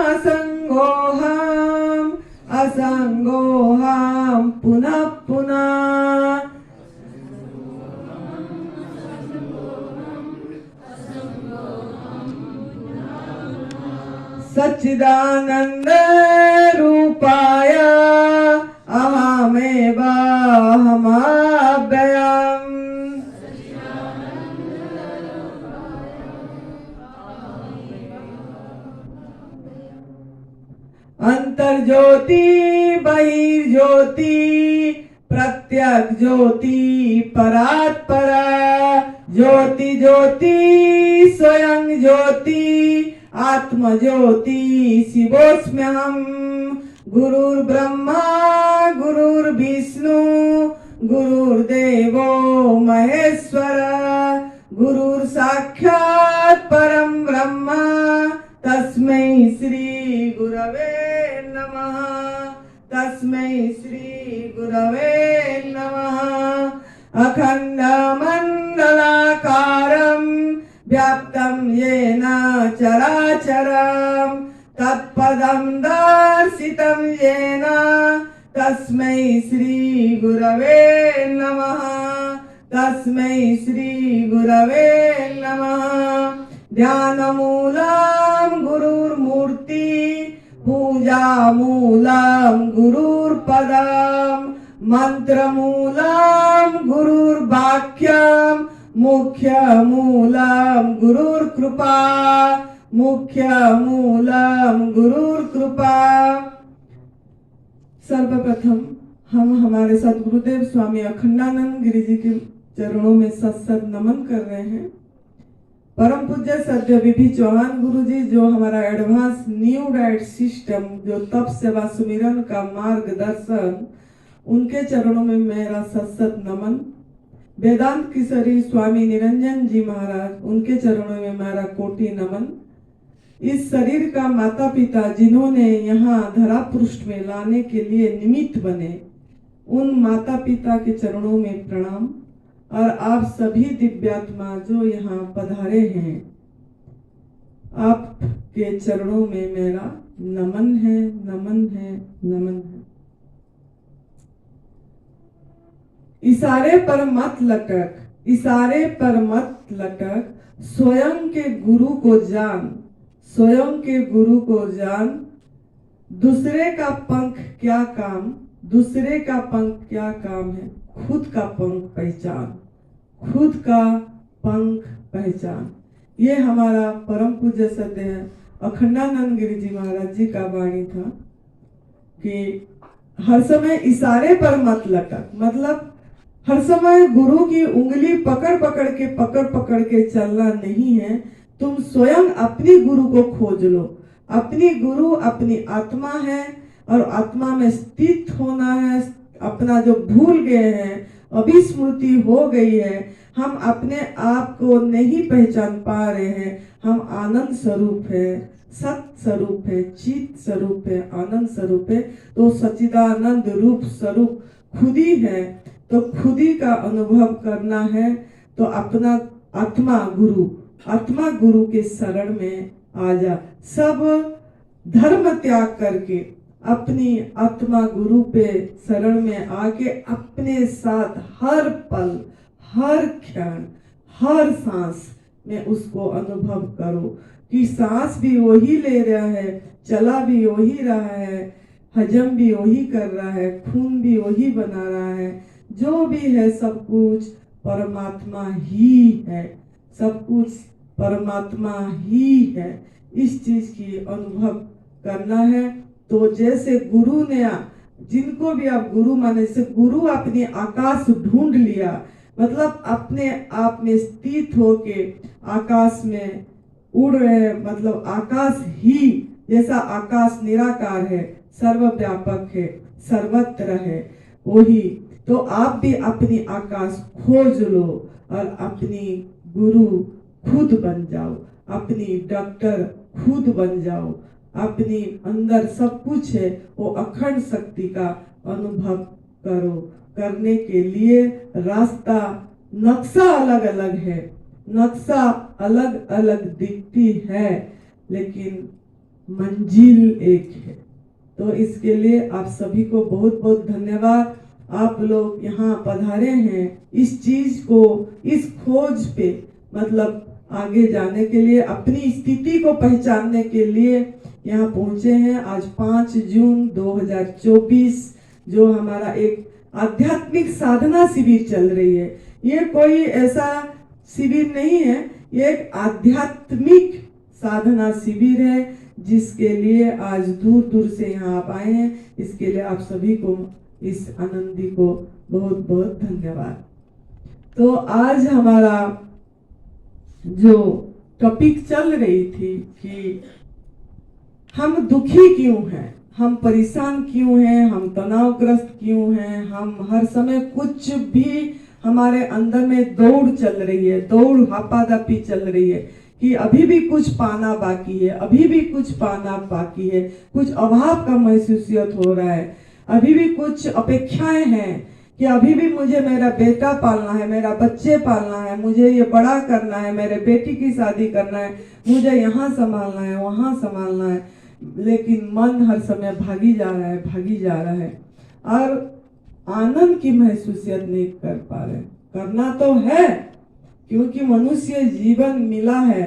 असंगोहम असंगोहम पुनः पुनः सच्चिदानंद रूपाय अहमेव अहमव्ययम् अंतर्ज्योति बहिर्ज्योति प्रत्यक्ष ज्योति परात्परा ज्योति ज्योति स्वयं ज्योति आत्म ज्योति शिवोऽस्म्यहम् गुरुर्ब्रह्मा गुरुर्विष्णु गुरुर्देवो महेश्वर गुरुर्साक्षात् परं ब्रह्म तस्मै श्री गुरवे नमः तस्मै श्री गुरवे नमः अखंड मंडलाकारं व्याप्तं येन चराचरं तत्पदं दर्शितं येन तस्मै श्री गुरवे नमः तस्मै श्री गुरवे नमः ध्यानमूलं गुरुर्मूर्ति पूजामूलं गुरुर्पदं मंत्रमूलं गुरुर्वाक्यं मुख्यमूलं गुरुर्कृपा मुख्यमूलं गुरुर्कृपा। सर्वप्रथम हम हमारे सद्गुरुदेव स्वामी अखंडानंद गिरि जी के चरणों में सत नमन कर रहे हैं। परम पूज्य सद्य विभि चौहान गुरु जी जो हमारा एडवांस न्यू डाइट सिस्टम जो तप सेवा सुमिरन का मार्गदर्शन उनके चरणों में मेरा सत नमन। वेदांत किशोरी स्वामी निरंजन जी महाराज उनके चरणों में मेरा कोटि नमन। इस शरीर का माता पिता जिन्होंने यहाँ धरा पृष्ठ में लाने के लिए निमित्त बने उन माता पिता के चरणों में प्रणाम और आप सभी दिव्यात्मा जो यहाँ पधारे हैं आपके चरणों में मेरा नमन है नमन है नमन है। इशारे पर मत लटक इशारे पर मत लटक स्वयं के गुरु को जान स्वयं के गुरु को जान। दूसरे का पंख क्या काम दूसरे का पंख क्या काम है खुद का पंख पहचान खुद का पंख पहचान। ये हमारा परम पूज्य सत्य है अखंडानंद गिरि जी महाराज जी का वाणी था कि हर समय इशारे पर मत लटक मतलब हर समय गुरु की उंगली पकड़ पकड़ के चलना नहीं है। तुम स्वयं अपनी गुरु को खोज लो। अपनी गुरु अपनी आत्मा है और आत्मा में स्थित होना है। अपना जो भूल गए हैं अभिस्मृति हो गई है हम अपने आप को नहीं पहचान पा रहे हैं। हम आनंद स्वरूप है सत स्वरूप है चित स्वरूप है आनंद स्वरूप है। तो सच्चिदानंद रूप स्वरूप खुद ही है तो खुद ही का अनुभव करना है। तो अपना आत्मा गुरु के शरण में आ जा। सब धर्म त्याग करके अपनी आत्मा गुरु पे शरण में आके अपने साथ हर पल हर क्षण हर सांस में उसको अनुभव करो कि सांस भी वही ले रहा है चला भी वही रहा है हजम भी वही कर रहा है खून भी वही बना रहा है। जो भी है सब कुछ परमात्मा ही है सब कुछ परमात्मा ही है। इस चीज की अनुभव करना है। तो जैसे गुरु ने जिनको भी आप गुरु माने से गुरु अपने आकाश ढूंढ लिया मतलब अपने आप में स्थित होके आकाश में उड़ रहे मतलब आकाश ही जैसा आकाश निराकार है सर्वव्यापक है सर्वत्र है वही। तो आप भी अपनी आकाश खोज लो और अपनी गुरु खुद बन जाओ अपनी डॉक्टर खुद बन जाओ। अपनी अंदर सब कुछ है वो अखंड शक्ति का अनुभव करो। करने के लिए रास्ता नक्शा अलग अलग है नक्शा अलग अलग दिखती है लेकिन मंजिल एक है। तो इसके लिए आप सभी को बहुत बहुत धन्यवाद। आप लोग यहाँ पधारे हैं इस चीज को, इस खोज पे मतलब आगे जाने के लिए, अपनी स्थिति को पहचानने के लिए यहाँ पहुंचे हैं। आज 5 जून 2024 जो हमारा एक आध्यात्मिक साधना शिविर चल रही है। ये कोई ऐसा शिविर नहीं है, ये एक आध्यात्मिक साधना शिविर है जिसके लिए आज दूर दूर से यहाँ आप आए हैं। इसके लिए आप सभी को, इस आनंदी को बहुत बहुत धन्यवाद। तो आज हमारा जो टॉपिक चल रही थी कि हम दुखी क्यों हैं, हम परेशान क्यों हैं, हम तनावग्रस्त क्यों हैं, हम हर समय कुछ भी हमारे अंदर में दौड़ चल रही है, दौड़ हापादापी चल रही है कि अभी भी कुछ पाना बाकी है, अभी भी कुछ पाना बाकी है, कुछ अभाव का महसूसियत हो रहा है, अभी भी कुछ अपेक्षाएं हैं कि अभी भी मुझे मेरा बेटा पालना है, मेरा बच्चे पालना है, मुझे ये बड़ा करना है, मेरे बेटी की शादी करना है, मुझे यहाँ संभालना है, वहाँ संभालना है, लेकिन मन हर समय भागी जा रहा है, भागी जा रहा है और आनंद की महसूसियत नहीं कर पा रहे। करना तो है क्योंकि मनुष्य जीवन मिला है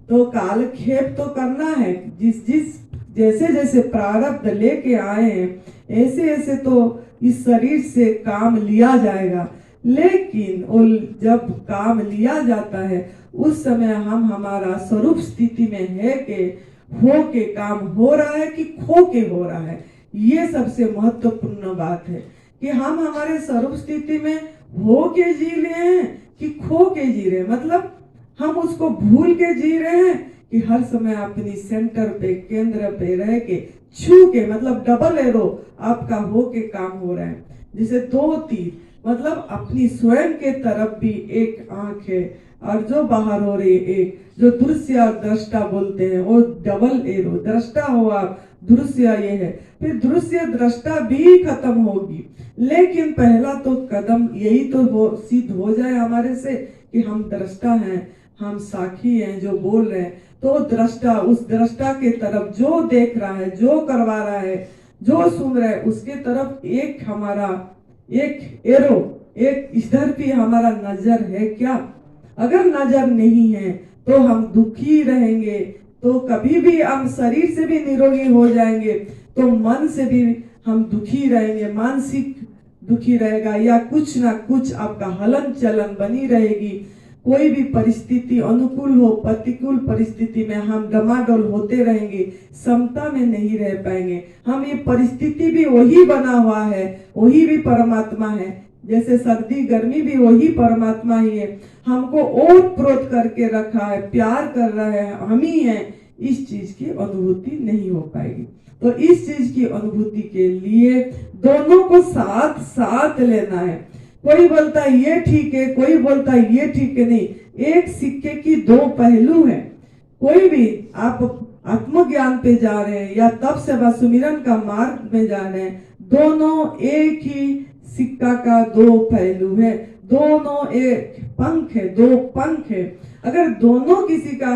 तो कालक्षेप तो करना है। जैसे जैसे प्रारब्ध लेके आए हैं ऐसे ऐसे तो इस शरीर से काम लिया जाएगा, लेकिन जब काम लिया जाता है उस समय हम हमारा स्वरूप स्थिति में है कि हो के काम हो रहा है कि खो के हो रहा है। ये सबसे महत्वपूर्ण बात है कि हम हमारे स्वरूप स्थिति में हो के जी रहे हैं कि खो के जी रहे हैं। मतलब हम उसको भूल के जी रहे हैं कि हर समय अपनी सेंटर पे, केंद्र पे रह के छू के, मतलब डबल एरो आपका हो के काम हो रहा है। जैसे 2 तीर, मतलब अपनी स्वयं के तरफ भी एक आंख है और जो बाहर हो रही है एक, जो दृश्य और दृष्टा बोलते हैं वो डबल एरो, दृष्टा हो आप, दृश्य ये है, फिर दृश्य दृष्टा भी खत्म होगी। लेकिन पहला तो कदम यही तो सिद्ध हो जाए हमारे से कि हम दृष्टा हैं, हम साक्षी हैं जो बोल रहे हैं। तो दृष्टा, उस दृष्टा के तरफ जो देख रहा है, जो करवा रहा है, जो सुन रहा है, उसके तरफ एक हमारा एक एरो, एक इधर भी हमारा नजर है क्या? अगर नजर नहीं है तो हम दुखी रहेंगे, तो कभी भी हम शरीर से भी निरोगी हो जाएंगे तो मन से भी हम दुखी रहेंगे, मानसिक दुखी रहेगा या कुछ ना कुछ आपका हलन चलन बनी रहेगी। कोई भी परिस्थिति अनुकूल हो प्रतिकूल परिस्थिति में हम डमाडोल होते रहेंगे, समता में नहीं रह पाएंगे। हम ये परिस्थिति भी वही बना हुआ है, वही भी परमात्मा है, जैसे सर्दी गर्मी भी वही परमात्मा ही है। हमको ओत प्रोत करके रखा है, प्यार कर रहा है, हम ही हैं। इस चीज की अनुभूति नहीं हो पाएगी। तो इस चीज की अनुभूति के लिए दोनों को साथ साथ लेना है। कोई बोलता है ये ठीक है, कोई बोलता है ये ठीक है, नहीं। एक सिक्के की 2 पहलू है। कोई भी आप आत्मज्ञान पे जा रहे हैं या तप सेवा सुमिरन का मार्ग में जा रहे हैं, दोनों एक ही सिक्का का 2 पहलू है, दोनों एक पंख है, 2 पंख है। अगर दोनों किसी का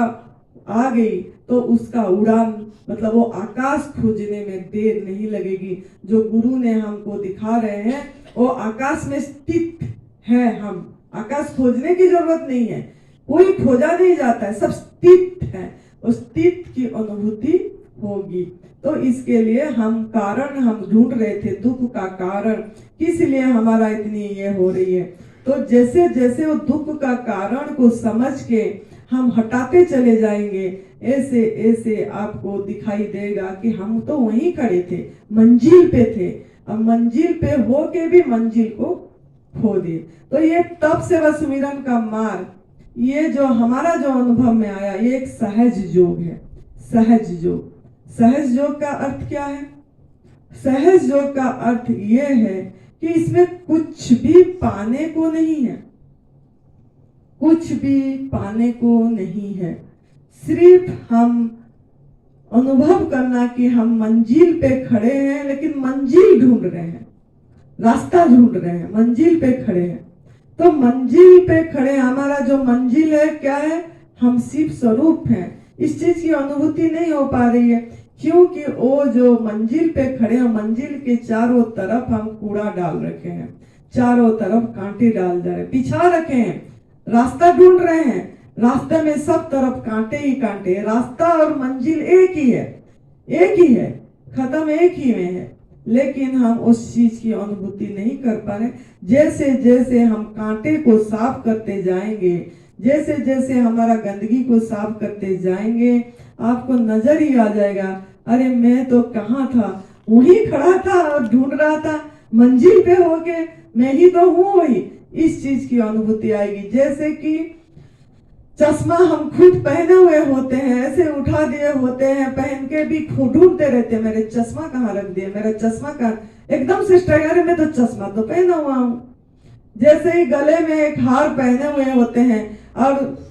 आ गई तो उसका उड़ान, मतलब वो आकाश खोजने में देर नहीं लगेगी। जो गुरु ने हमको दिखा रहे हैं वो आकाश में स्थित है। हम आकाश खोजने की जरूरत नहीं है, कोई खोजा नहीं जाता है, सब स्थित है। उस स्थित की अनुभूति होगी। तो इसके लिए हम कारण हम ढूंढ रहे थे, दुख का कारण किस लिए हमारा इतनी ये हो रही है। तो जैसे जैसे वो दुख का कारण को समझ के हम हटाते चले जाएंगे, ऐसे ऐसे आपको दिखाई देगा कि हम तो वहीं खड़े थे, मंजिल पे थे, अब मंजिल पे हो के भी मंजिल को खो दिए। तो ये तप सेवा सुमिरन का मार्ग, ये जो हमारा जो अनुभव में आया, ये एक सहज योग है। सहज योग, सहज योग का अर्थ क्या है? सहज योग का अर्थ ये है कि इसमें कुछ भी पाने को नहीं है, कुछ भी पाने को नहीं है। सिर्फ हम अनुभव करना कि हम मंजिल पे खड़े हैं, लेकिन मंजिल ढूंढ रहे हैं, रास्ता ढूंढ रहे हैं, मंजिल पे खड़े हैं। तो मंजिल पे खड़े, हमारा जो मंजिल है क्या है? हम शिव स्वरूप हैं। इस चीज की अनुभूति नहीं हो पा रही है क्योंकि वो जो मंजिल पे खड़े हैं, मंजिल के चारों तरफ हम कूड़ा डाल रखे हैं, चारों तरफ कांटे डाल दे रहे, बिछा रखे हैं, रास्ता ढूंढ रहे हैं, रास्ते में सब तरफ कांटे ही कांटे, रास्ता और मंजिल एक ही है, एक ही है, खत्म एक ही में है, लेकिन हम उस चीज की अनुभूति नहीं कर पा रहे। जैसे जैसे हम कांटे को साफ करते जाएंगे, जैसे जैसे हमारा गंदगी को साफ करते जाएंगे, आपको नजर ही आ जाएगा, अरे मैं तो कहाँ था, वहीं खड़ा था और ढूंढ रहा था, मंजिल पे होके मैं ही तो हूँ वही। इस चीज की अनुभूति आएगी। जैसे कि चश्मा हम खुद पहने हुए होते हैं, ऐसे उठा दिए होते हैं, पहन के भी ढूंढते रहते हैं, मेरे चश्मा कहाँ रख दिए, मेरा चश्मा कहाँ, एकदम से स्ट्राइक, अरे मैं तो चश्मा तो पहना हुआ हूँ। जैसे ही गले में एक हार पहने हुए होते हैं और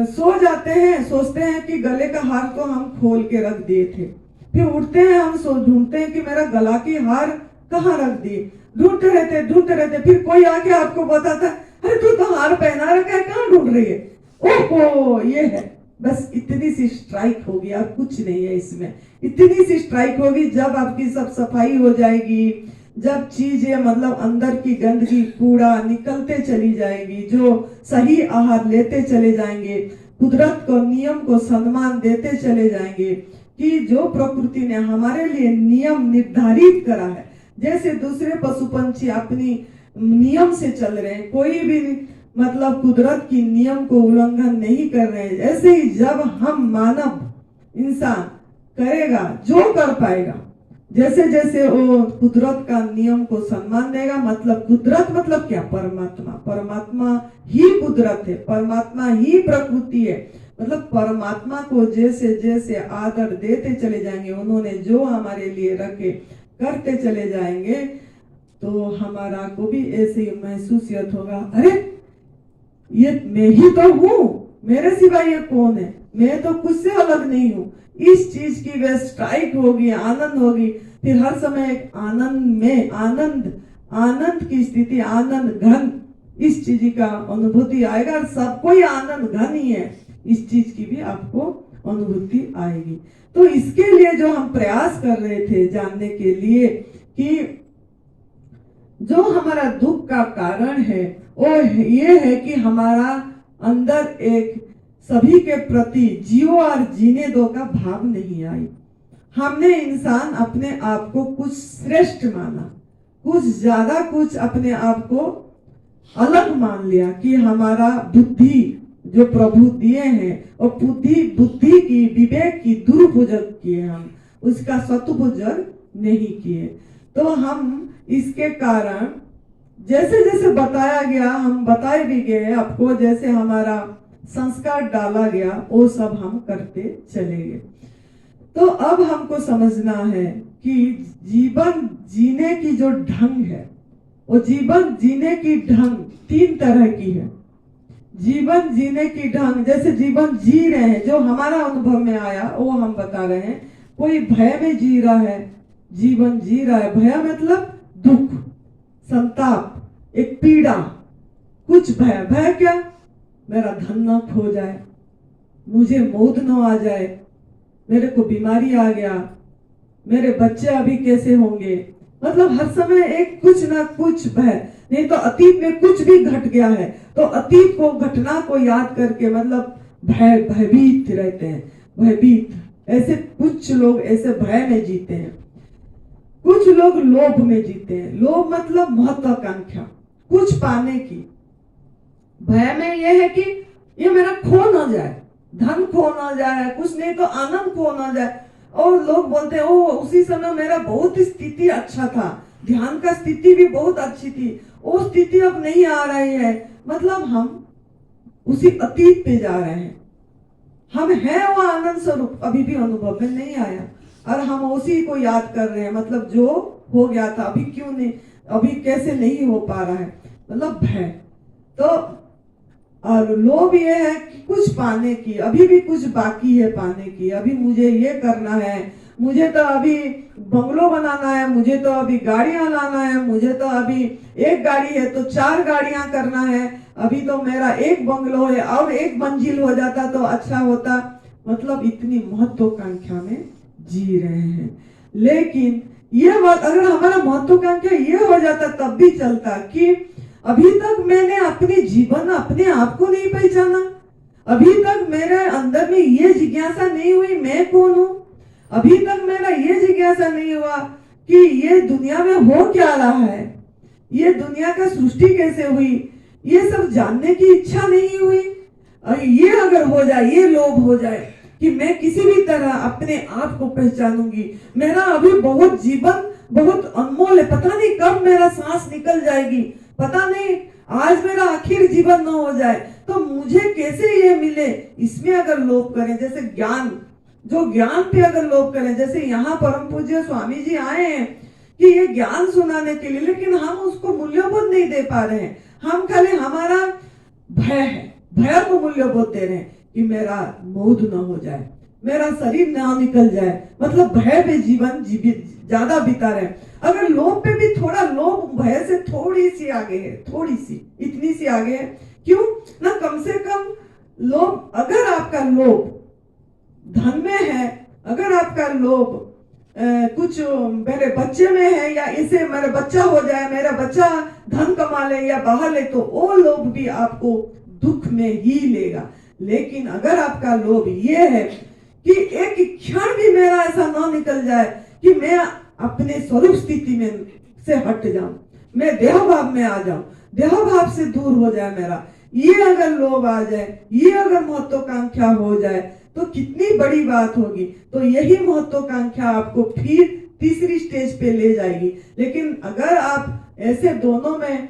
सो जाते हैं, सोचते हैं कि गले का हार तो हम खोल के रख दिए थे, फिर उठते हैं, हम ढूंढते हैं कि मेरा गला की हार कहाँ रख दी, ढूंढते रहते, फिर कोई आके आपको बताता है, अरे तू तो हार पहना रखा है, कहाँ ढूंढ रही है, ओहो ये है। बस इतनी सी स्ट्राइक होगी, अब कुछ नहीं है इसमें, इतनी सी स्ट्राइक होगी। जब आपकी सब सफाई हो जाएगी, जब चीजें मतलब अंदर की गंदगी कूड़ा निकलते चली जाएगी, जो सही आहार लेते चले जाएंगे, कुदरत को नियम को सम्मान देते चले जाएंगे, कि जो प्रकृति ने हमारे लिए नियम निर्धारित करा है, जैसे दूसरे पशु पंछी अपनी नियम से चल रहे हैं, कोई भी मतलब कुदरत की नियम को उल्लंघन नहीं कर रहे हैं, ऐसे ही जब हम मानव इंसान करेगा, जो कर पाएगा, जैसे जैसे वो कुदरत का नियम को सम्मान देगा, मतलब कुदरत मतलब क्या, परमात्मा, परमात्मा ही कुदरत है, परमात्मा ही प्रकृति है, मतलब परमात्मा को जैसे जैसे आदर देते चले जाएंगे, उन्होंने जो हमारे लिए रखे करते चले जाएंगे, तो हमारा को भी ऐसे ही महसूस होगा, अरे ये मैं ही तो हूँ, मेरे सिवा ये कौन है, मैं तो कुछ से अलग नहीं हूँ। इस चीज की वे स्ट्राइक होगी, आनंद होगी, फिर हर समय एक आनंद में आनंद की स्थिति, आनंद घन, इस चीज का अनुभूति आएगा, और सबको ही आनंद घन ही है, इस चीज की भी आपको अनुभूति आएगी। तो इसके लिए जो हम प्रयास कर रहे थे जानने के लिए कि जो हमारा दुख का कारण है वो ये है कि हमारा अंदर एक सभी के प्रति जियो और जीने दो का भाव नहीं आई। हमने इंसान अपने आप को कुछ श्रेष्ठ माना, कुछ ज्यादा, कुछ अपने आप को अलग मान लिया, कि हमारा बुद्धि जो प्रभु दिए हैं और बुद्धि की, विवेक की दुरुपयोग किए, हम उसका सदुपयोग नहीं किए। तो हम इसके कारण जैसे जैसे बताया गया, हम बताए भी गए आपको, जैसे हमारा संस्कार डाला गया वो सब हम करते चले गए। तो अब हमको समझना है कि जीवन जीने की जो ढंग है, वो जीवन जीने की ढंग 3 तरह की है। जीवन जीने की ढंग, जैसे जीवन जी रहे हैं, जो हमारा अनुभव में आया वो हम बता रहे हैं। कोई भय में जी रहा है, जीवन जी रहा है, भय मतलब दुख, संताप, एक पीड़ा, कुछ भय, भय क्या, मेरा धन न खो जाए, मुझे मौत न आ जाए, मेरे को बीमारी आ गया, मेरे बच्चे अभी कैसे होंगे, मतलब हर समय एक कुछ ना कुछ भय। नहीं तो अतीत में कुछ भी घट गया है तो अतीत को, घटना को याद करके मतलब भयभीत रहते हैं, भयभीत। ऐसे कुछ लोग ऐसे भय में जीते हैं, कुछ लोग लोभ में जीते हैं। लोभ मतलब महत्वाकांक्षा, कुछ पाने की। भय में यह है कि ये मेरा खो ना जाए, धन खो ना जाए, कुछ नहीं तो आनंद खो ना जाए। और लोग बोलते हैं ओ उसी समय मेरा बहुत स्थिति अच्छा था, ध्यान का स्थिति भी बहुत अच्छी थी, वो स्थिति अब नहीं आ रही है, मतलब हम उसी अतीत पे जा रहे हैं। हम हैं वो आनंद स्वरूप, अभी भी अनुभव में नहीं आया और हम उसी को याद कर रहे हैं, मतलब जो हो गया था अभी क्यों नहीं, अभी कैसे नहीं हो पा रहा है, मतलब भय। तो और लोभ ये है कि कुछ पाने की, अभी भी कुछ बाकी है पाने की, अभी मुझे ये करना है, मुझे तो अभी बंगलो बनाना है, मुझे तो अभी गाड़ियां लाना है, मुझे तो अभी एक गाड़ी है तो 4 गाड़ियां करना है, अभी तो मेरा एक बंगलो है और एक मंजिल हो जाता तो अच्छा होता। मतलब इतनी महत्वाकांक्षा में जी रहे हैं। लेकिन ये बात अगर हमारा महत्वाकांक्षा ये हो जाता तब भी चलता कि अभी तक मैंने अपने जीवन अपने आप को नहीं पहचाना, अभी तक मेरे अंदर में ये जिज्ञासा नहीं हुई मैं कौन हूँ, अभी तक मेरा ये जिज्ञासा नहीं हुआ कि ये दुनिया में हो क्या रहा है, ये दुनिया का सृष्टि कैसे हुई, ये सब जानने की इच्छा नहीं हुई। ये अगर हो जाए, ये लोभ हो जाए कि मैं किसी भी तरह अपने आप को पहचानूंगी, मेरा अभी बहुत जीवन बहुत अनमोल है, पता नहीं कब मेरा सांस निकल जाएगी, पता नहीं आज मेरा आखिर जीवन न हो जाए, तो मुझे कैसे ये मिले, इसमें अगर लोभ करें, जैसे ज्ञान, जो ज्ञान पे अगर लोभ करें, जैसे यहाँ परम पूज्य स्वामी जी आए हैं कि ये ज्ञान सुनाने के लिए, लेकिन हम उसको मूल्यबोध नहीं दे पा रहे हैं, हम खाली हमारा भय है, भय को मूल्यबोध दे रहे हैं कि मेरा मौत न हो जाए, मेरा शरीर ना निकल जाए, मतलब भय पे जीवन ज्यादा बिता रहे हैं। अगर लोभ पे भी थोड़ा, लोभ भय से थोड़ी सी आगे है, थोड़ी सी, इतनी सी आगे है, क्यों ना, कम से कम लोभ, अगर आपका लोभ धन में है, अगर आपका लोभ कुछ मेरे बच्चे में है, या इसे मेरा बच्चा हो जाए, मेरा बच्चा धन कमा ले या बाहर ले, तो वो लोभ भी आपको दुख में ही लेगा। लेकिन अगर आपका लोभ ये है कि एक क्षण भी मेरा ऐसा ना निकल जाए कि मैं अपने स्वरूप स्थिति में से हट जाऊं, मैं देह भाव में आ जाऊं, देह भाव से दूर हो जाए मेरा, ये अगर लोभ आ जाए, ये अगर महत्वाकांक्षा हो जाए, तो कितनी बड़ी बात होगी। तो यही महत्वाकांक्षा आपको फिर तीसरी स्टेज पे ले जाएगी। लेकिन अगर आप ऐसे दोनों में,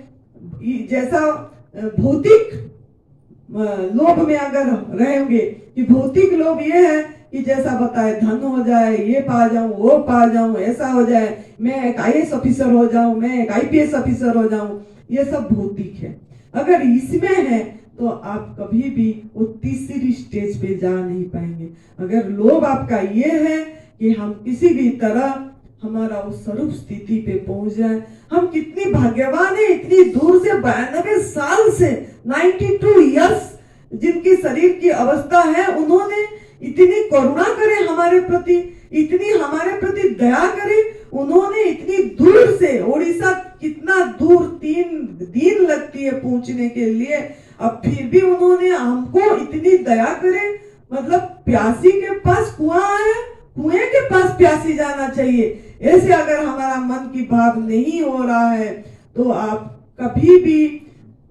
जैसा भौतिक लोभ में अगर रहेंगे कि भौतिक लोभ ये है कि जैसा बताए धन हो जाए, ये पा जाऊं, वो पा जाऊं, ऐसा हो जाए, मैं एक IAS ऑफिसर हो जाऊं, मैं एक IPS ऑफिसर हो जाऊं, ये सब भौतिक है। अगर इसमें है तो आप कभी भी वो तीसरी स्टेज पे जा नहीं पाएंगे। अगर लोभ आपका ये है कि हम किसी भी तरह हमारा उस स्वरूप स्थिति पे पहुंच जाए, हम कितनी भाग्यवान है, इतनी दूर से 92 साल से 92 इयर्स जिनकी शरीर की अवस्था है, उन्होंने इतनी करुणा करे हमारे प्रति, इतनी हमारे प्रति दया करे, उन्होंने इतनी दूर से, उड़ीसा कितना दूर 3 दिन लगती है पहुंचने के लिए, अब फिर भी उन्होंने हमको इतनी दया करे, मतलब प्यासी के पास कुआं है, कुएं के पास प्यासी जाना चाहिए। ऐसे अगर हमारा मन की भाव नहीं हो रहा है तो आप कभी भी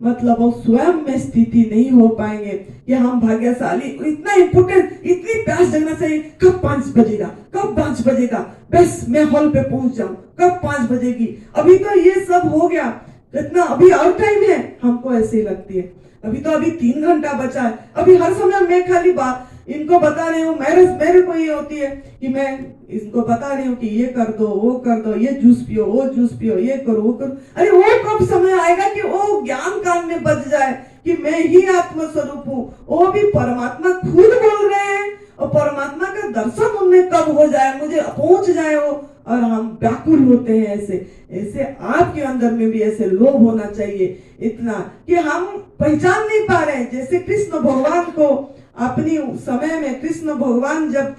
मतलब वो स्वयं में स्थिति नहीं हो पाएंगे कि हम भाग्यशाली, इतना इम्पोर्टेंट, इतनी प्यास जगना चाहिए, कब 5 बजेगा, कब 5 बजेगा, बस मैं हॉल पे पहुंच जाऊं, कब 5 बजेगी, अभी तो ये सब हो गया, कितना अभी और टाइम है, हमको ऐसे ही लगती है, अभी 3 घंटा बचा है, अभी हर समय मैं खाली बात इनको बता रही हूँ, मेरे को ये होती है कि मैं इसको बता रही हूँ कि ये कर दो, वो कर दो, ये जूस पियो, वो जूस पियो, ये करो, वो करो, अरे वो कब समय आएगा कि वो ज्ञान कान में बच जाए कि मैं ही आत्म स्वरूप हूँ। वो भी परमात्मा खुद बोल रहे हैं और परमात्मा का दर्शन उनमें कब हो जाए, मुझे पहुंच जाए वो, और हम व्याकुल होते हैं। ऐसे आपके अंदर में भी ऐसे लोभ होना चाहिए इतना कि हम पहचान नहीं पा रहे हैं। जैसे कृष्ण भगवान को अपनी समय में, कृष्ण भगवान जब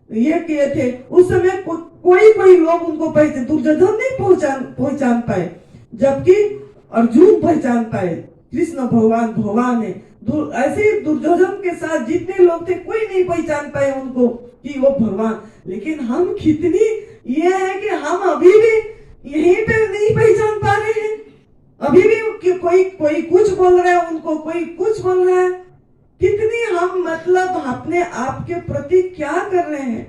ये किए थे उस समय कोई लोग उनको पहचान, दुर्योधन नहीं पहचान पाए, जबकि अर्जुन पहचान पाए कृष्ण भगवान है। ऐसे ही दुर्योधन के साथ जितने लोग थे कोई नहीं पहचान पाए उनको कि वो भगवान। लेकिन हम कितनी ये है कि हम अभी भी यहीं पे नहीं पहचान पा रहे हैं, अभी भी कोई कुछ बोल रहा है, उनको कोई कुछ बोल रहा है। कितनी हम मतलब अपने आप के प्रति क्या कर रहे हैं,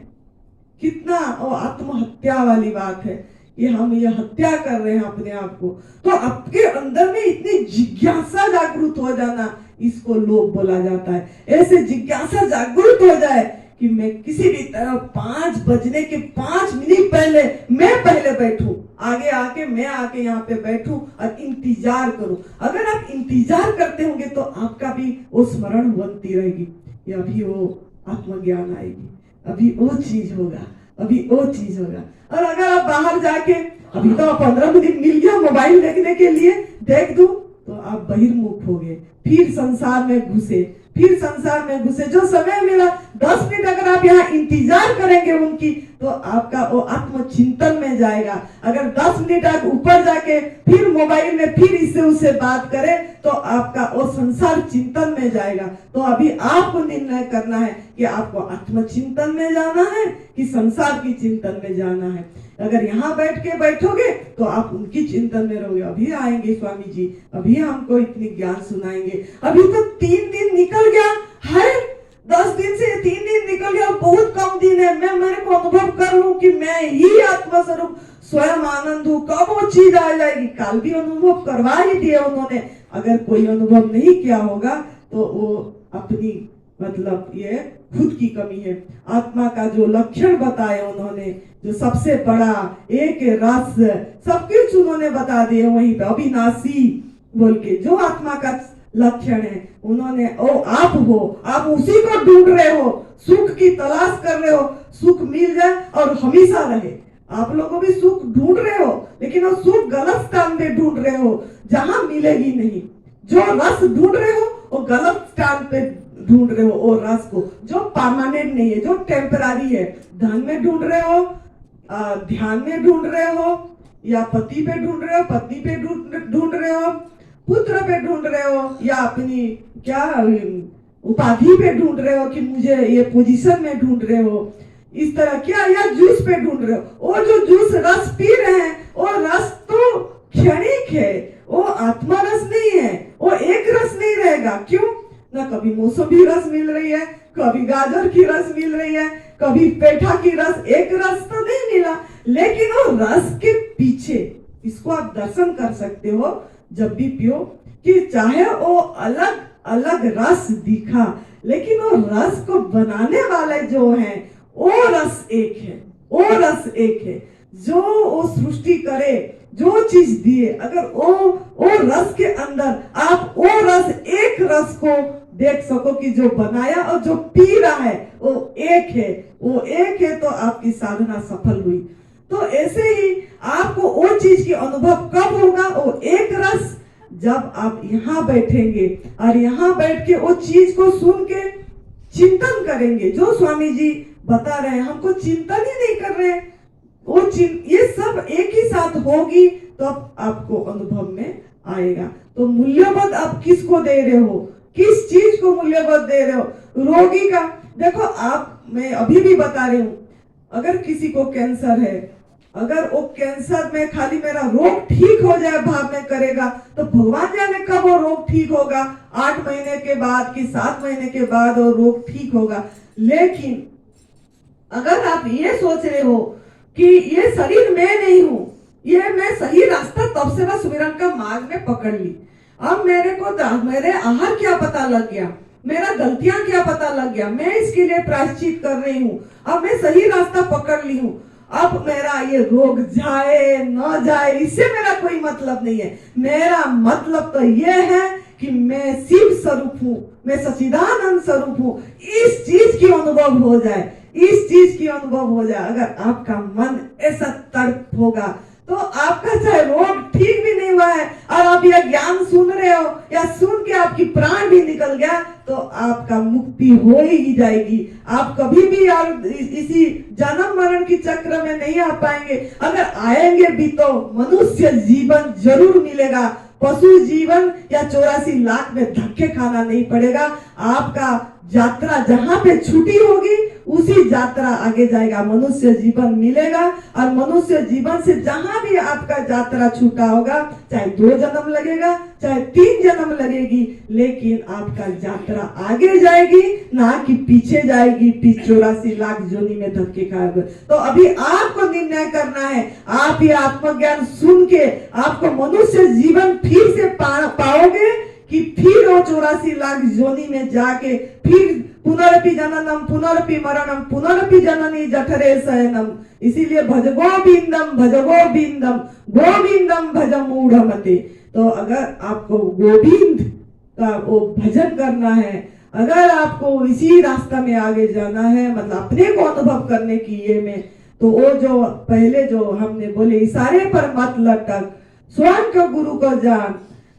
कितना वो आत्महत्या वाली बात है कि हम ये हत्या कर रहे हैं अपने आप को। तो आपके अंदर में इतनी जिज्ञासा जागृत हो जाना, इसको लोभ बोला जाता है। ऐसे जिज्ञासा जागृत हो जाए कि मैं किसी भी तरह 5 बजने के 5 मिनट पहले मैं पहले बैठूं, आगे आके मैं आके यहाँ पे बैठूं और इंतजार करूं। अगर आप इंतजार करते होंगे तो आपका भी वो स्मरण बनती रहेगी, या अभी वो आत्मज्ञान आएगी, अभी वो चीज होगा, अभी वो चीज होगा। और अगर आप बाहर जाके अभी तो 15 मिनट मिल गया मोबाइल देखने के लिए, देख दूं, तो आप बहिर्मुख हो गए, फिर संसार में घुसे, फिर संसार में घुसे। जो समय मिला 10 मिनट अगर आप यहाँ इंतजार करेंगे उनकी, तो आपका वो आत्मचिंतन में जाएगा। अगर 10 मिनट आप ऊपर जाके फिर मोबाइल में फिर इससे उससे बात करें, तो आपका वो संसार चिंतन में जाएगा। तो अभी आपको निर्णय करना है कि आपको आत्मचिंतन में जाना है कि संसार की चिंतन में जाना है। अगर यहाँ बैठ के बैठोगे तो आप उनकी चिंतन में रहोगे। अभी आएंगे स्वामी जी, अभी हमको इतनी ज्ञान सुनाएंगे। अभी तो 3 दिन निकल गया है, 10 दिन से 3 दिन निकल गया, बहुत कम दिन है। मैं मेरे को अनुभव कर लूं कि मैं ही आत्मा स्वरूप स्वयं आनंद हूँ, कब वो चीज आ जाएगी। काल भी अनुभव करवा ही दिया उन्होंने। अगर कोई अनुभव नहीं किया होगा तो वो अपनी मतलब ये खुद की कमी है। आत्मा का जो लक्षण बताए उन्होंने, जो सबसे बड़ा एक रस, सब कुछ उन्होंने बता दिए वहीं पे, अविनाशी बोल के जो आत्मा का लक्षण है उन्होंने। ओ आप हो, आप उसी को ढूंढ रहे हो, सुख की तलाश कर रहे हो, सुख मिल जाए और हमेशा रहे। आप लोगों भी सुख ढूंढ रहे हो, लेकिन वो सुख गलत स्थान पे ढूंढ रहे हो जहां मिलेगी नहीं। जो रस ढूंढ रहे हो वो गलत स्थान पे ढूंढ रहे हो, वो रस को जो परमानेंट नहीं है, जो टेम्पररी है। धन में ढूंढ रहे हो, ध्यान में ढूंढ रहे हो, या पति पे ढूंढ रहे हो, पत्नी पे ढूंढ रहे हो, पुत्र पे ढूंढ रहे हो, या अपनी क्या उपाधि पे ढूंढ रहे हो कि मुझे ये पोजीशन में ढूंढ रहे हो, इस तरह क्या, या जूस पे ढूंढ रहे हो। वो जो जूस रस पी रहे हैं वो रस तो क्षणिक है, वो आत्मा रस नहीं है, वो एक रस नहीं रहेगा। क्यों ना, कभी मौसमी रस मिल रही है, कभी गाजर की रस मिल रही है, कभी पेठा की रस, एक रस तो नहीं मिला। लेकिन वो रस के पीछे, इसको आप दर्शन कर सकते हो जब भी पियो, कि चाहे वो अलग अलग रस दिखा, लेकिन वो रस को बनाने वाले जो हैं वो रस एक है, वो रस एक है। जो वो सृष्टि करे, जो चीज दिए, अगर वो रस के अंदर आप वो रस, एक रस को देख सको कि जो बनाया और जो पी रहा है वो एक है, वो एक है, तो आपकी साधना सफल हुई। तो ऐसे ही आपको वो चीज की अनुभव कब होगा, वो एक रस जब आप यहाँ बैठेंगे और यहाँ बैठ के वो चीज को सुन के चिंतन करेंगे। जो स्वामी जी बता रहे हैं, हमको चिंतन ही नहीं कर रहे हैं, वो ये सब एक ही साथ होगी तो आपको अनुभव में आएगा। तो मूल्यबोध आप किसको दे रहे हो, किस चीज को मूल्यबोध दे रहे हो? रोगी का देखो, आप, मैं अभी भी बता रही हूँ, अगर किसी को कैंसर है, अगर वो कैंसर में खाली मेरा रोग ठीक हो जाए भाव में करेगा, तो भगवान जाने कब वो रोग ठीक होगा, 8 महीने के बाद कि 7 महीने के बाद वो रोग ठीक होगा। लेकिन अगर आप ये सोच रहे हो कि ये शरीर मैं नहीं हूं, ये मैं सही रास्ता तब से मैं सुमिरन का मार्ग में पकड़ ली, अब मेरे को मेरे आहार क्या पता लग गया, मेरा गलतियां क्या पता लग गया, मैं इसके लिए प्रायश्चित कर रही हूँ, अब मैं सही रास्ता पकड़ ली हूँ, अब मेरा ये रोग जाए न जाए इससे मेरा कोई मतलब नहीं है। मेरा मतलब तो ये है कि मैं शिव स्वरूप हूँ, मैं सच्चिदानंद स्वरूप हूँ। इस चीज की अनुभव हो जाए, इस चीज की अनुभव हो जाए, अगर आपका मन ऐसा तड़प होगा, तो आपका चाहे रोग ठीक भी नहीं हुआ है और आप यह ज्ञान सुन रहे हो, या सुन के आपकी प्राण भी निकल गया, तो आपका मुक्ति हो ही जाएगी। आप कभी भी यार इसी जन्म मरण की चक्र में नहीं आ पाएंगे। अगर आएंगे भी तो मनुष्य जीवन जरूर मिलेगा, पशु जीवन या 84 लाख में धक्के खाना नहीं पड़ेगा। आपका यात्रा जहां पे छुट्टी होगी उसी यात्रा आगे जाएगा, मनुष्य जीवन मिलेगा। और मनुष्य जीवन से जहां भी आपका यात्रा छूटा होगा, चाहे 2 जन्म लगेगा, चाहे 3 जन्म लगेगी, लेकिन आपका यात्रा आगे जाएगी, ना कि पीछे जाएगी, 84 लाख जोनी में धक्के खाएगा। तो अभी आपको निर्णय करना है, आप ये आत्मज्ञान सुन के आपको मनुष्य जीवन फिर से पाओगे कि फिर वो 84 लाख जोनी में जाके फिर पुनरपि जननम पुनरपि मरणम पुनरपि जननी जठरे शयनम। इसीलिए भज गोविंदम गोविंदम भज मूढ़मते। तो अगर आपको गोविंद का वो भजन करना है, अगर आपको इसी रास्ता में आगे जाना है, मतलब अपने को अनुभव करने की ये में, तो वो जो पहले जो हमने बोले, इशारे पर मत लटक, स्वयं का गुरु को जान,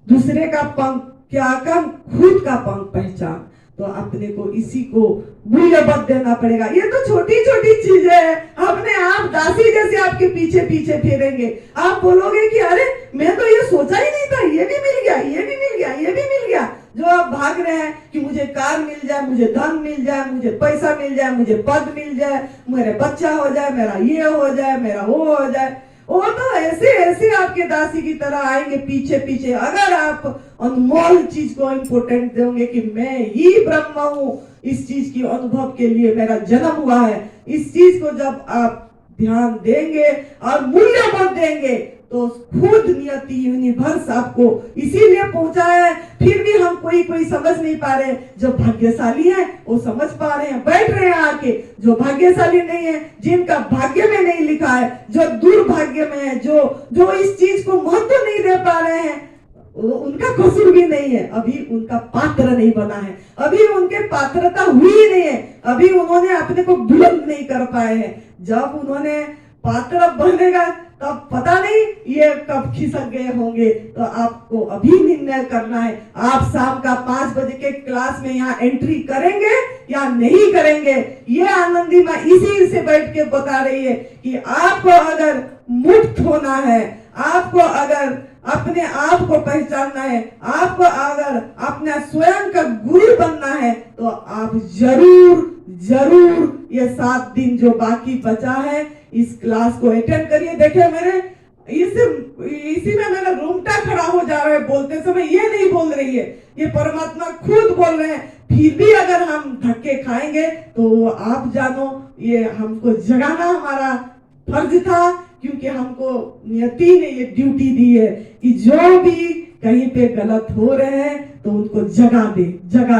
दूसरे का पंख क्या काम, खुद का पंख पहचान। तो अपने को इसी को मूल्यबद्ध देना पड़ेगा। ये तो छोटी छोटी चीजें हैं, अपने आप दासी जैसे आपके पीछे पीछे फिरेंगे। आप बोलोगे कि अरे मैं तो ये सोचा ही नहीं था, ये भी मिल गया, ये भी मिल गया, ये भी मिल गया। जो आप भाग रहे हैं कि मुझे कार मिल जाए, मुझे धन मिल जाए, मुझे पैसा मिल जाए, मुझे पद मिल जाए, मेरे बच्चा हो जाए, मेरा ये हो जाए, मेरा वो हो जाए, वो तो ऐसे ऐसे आपके दासी की तरह आएंगे पीछे पीछे। अगर आप अनमोल चीज को इम्पोर्टेंट दोगे कि मैं ही ब्रह्म हूँ, इस चीज की अनुभव के लिए मेरा जन्म हुआ है, इस चीज को जब आप ध्यान देंगे और मूल्य मत देंगे तो खुद नियति यूनिवर्स आपको इसीलिए पहुंचा है। फिर भी हम कोई समझ नहीं पा रहे। जो भाग्यशाली है वो समझ पा रहे हैं, बैठ रहे हैं आके। जो भाग्यशाली नहीं है, जिनका भाग्य में नहीं लिखा है, जो दुर्भाग्य में है, जो इस चीज को महत्व नहीं दे पा रहे हैं, उनका कसूर भी नहीं है। अभी उनका पात्र नहीं बना है, अभी उनके पात्रता हुई नहीं है, अभी उन्होंने अपने को बुलंद नहीं कर पाए हैं। जब उन्होंने पात्र बनेगा तब पता नहीं ये कब खिसक गए होंगे। तो आपको अभी निर्णय करना है, आप शाम का 5 बजे के क्लास में यहाँ एंट्री करेंगे या नहीं करेंगे। ये आनंदी माँ इसी से बैठ के बता रही है कि आपको अगर मुक्त होना है, आपको अगर अपने आप को पहचानना है, आपको अगर अपना स्वयं का गुरु बनना है, तो आप जरूर जरूर ये 7 दिन जो बाकी बचा है इस क्लास को अटेंड करिए। देखिए मेरे इसी में मेरा रोंगटा खड़ा हो जा रहा है बोलते समय। ये नहीं बोल रही है, ये परमात्मा खुद बोल रहे हैं। फिर भी अगर हम धक्के खाएंगे तो आप जानो ये हमको जगाना हमारा फर्ज था, क्योंकि हमको नियति ने ये ड्यूटी दी है कि जो भी कहीं पे गलत हो रहे हैं तो उनको जगा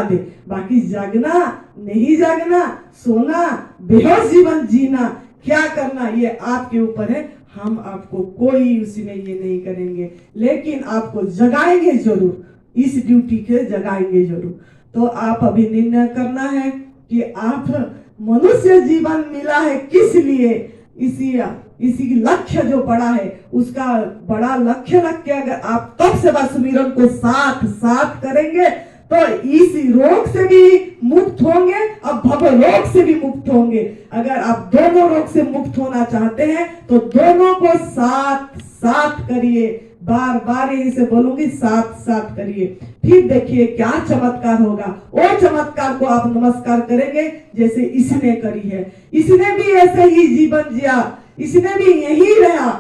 दे। बाकी जागना नहीं जागना, सोना, बेहोश जीवन जीना, क्या करना ये आपके ऊपर है। हम आपको कोई उसमें ये नहीं करेंगे, लेकिन आपको जगाएंगे जरूर, इस ड्यूटी के जगाएंगे जरूर। तो आप अभी निर्णय करना है कि आप मनुष्य जीवन मिला है किस लिए। इसी लक्ष्य जो बड़ा है, उसका बड़ा लक्ष्य रख के अगर आप तप सेवा सुमिरन को साथ साथ करेंगे तो इस रोग से भी मुक्त होंगे और भव रोग से भी मुक्त होंगे। अगर आप दोनों रोग से मुक्त होना चाहते हैं तो दोनों को साथ साथ करिए। बार बार यही से बोलूंगी, साथ साथ करिए। फिर देखिए क्या चमत्कार होगा। वो चमत्कार को आप नमस्कार करेंगे जैसे इसने करी है। इसने भी ऐसे ही जीवन जिया, इसने भी यही रहा,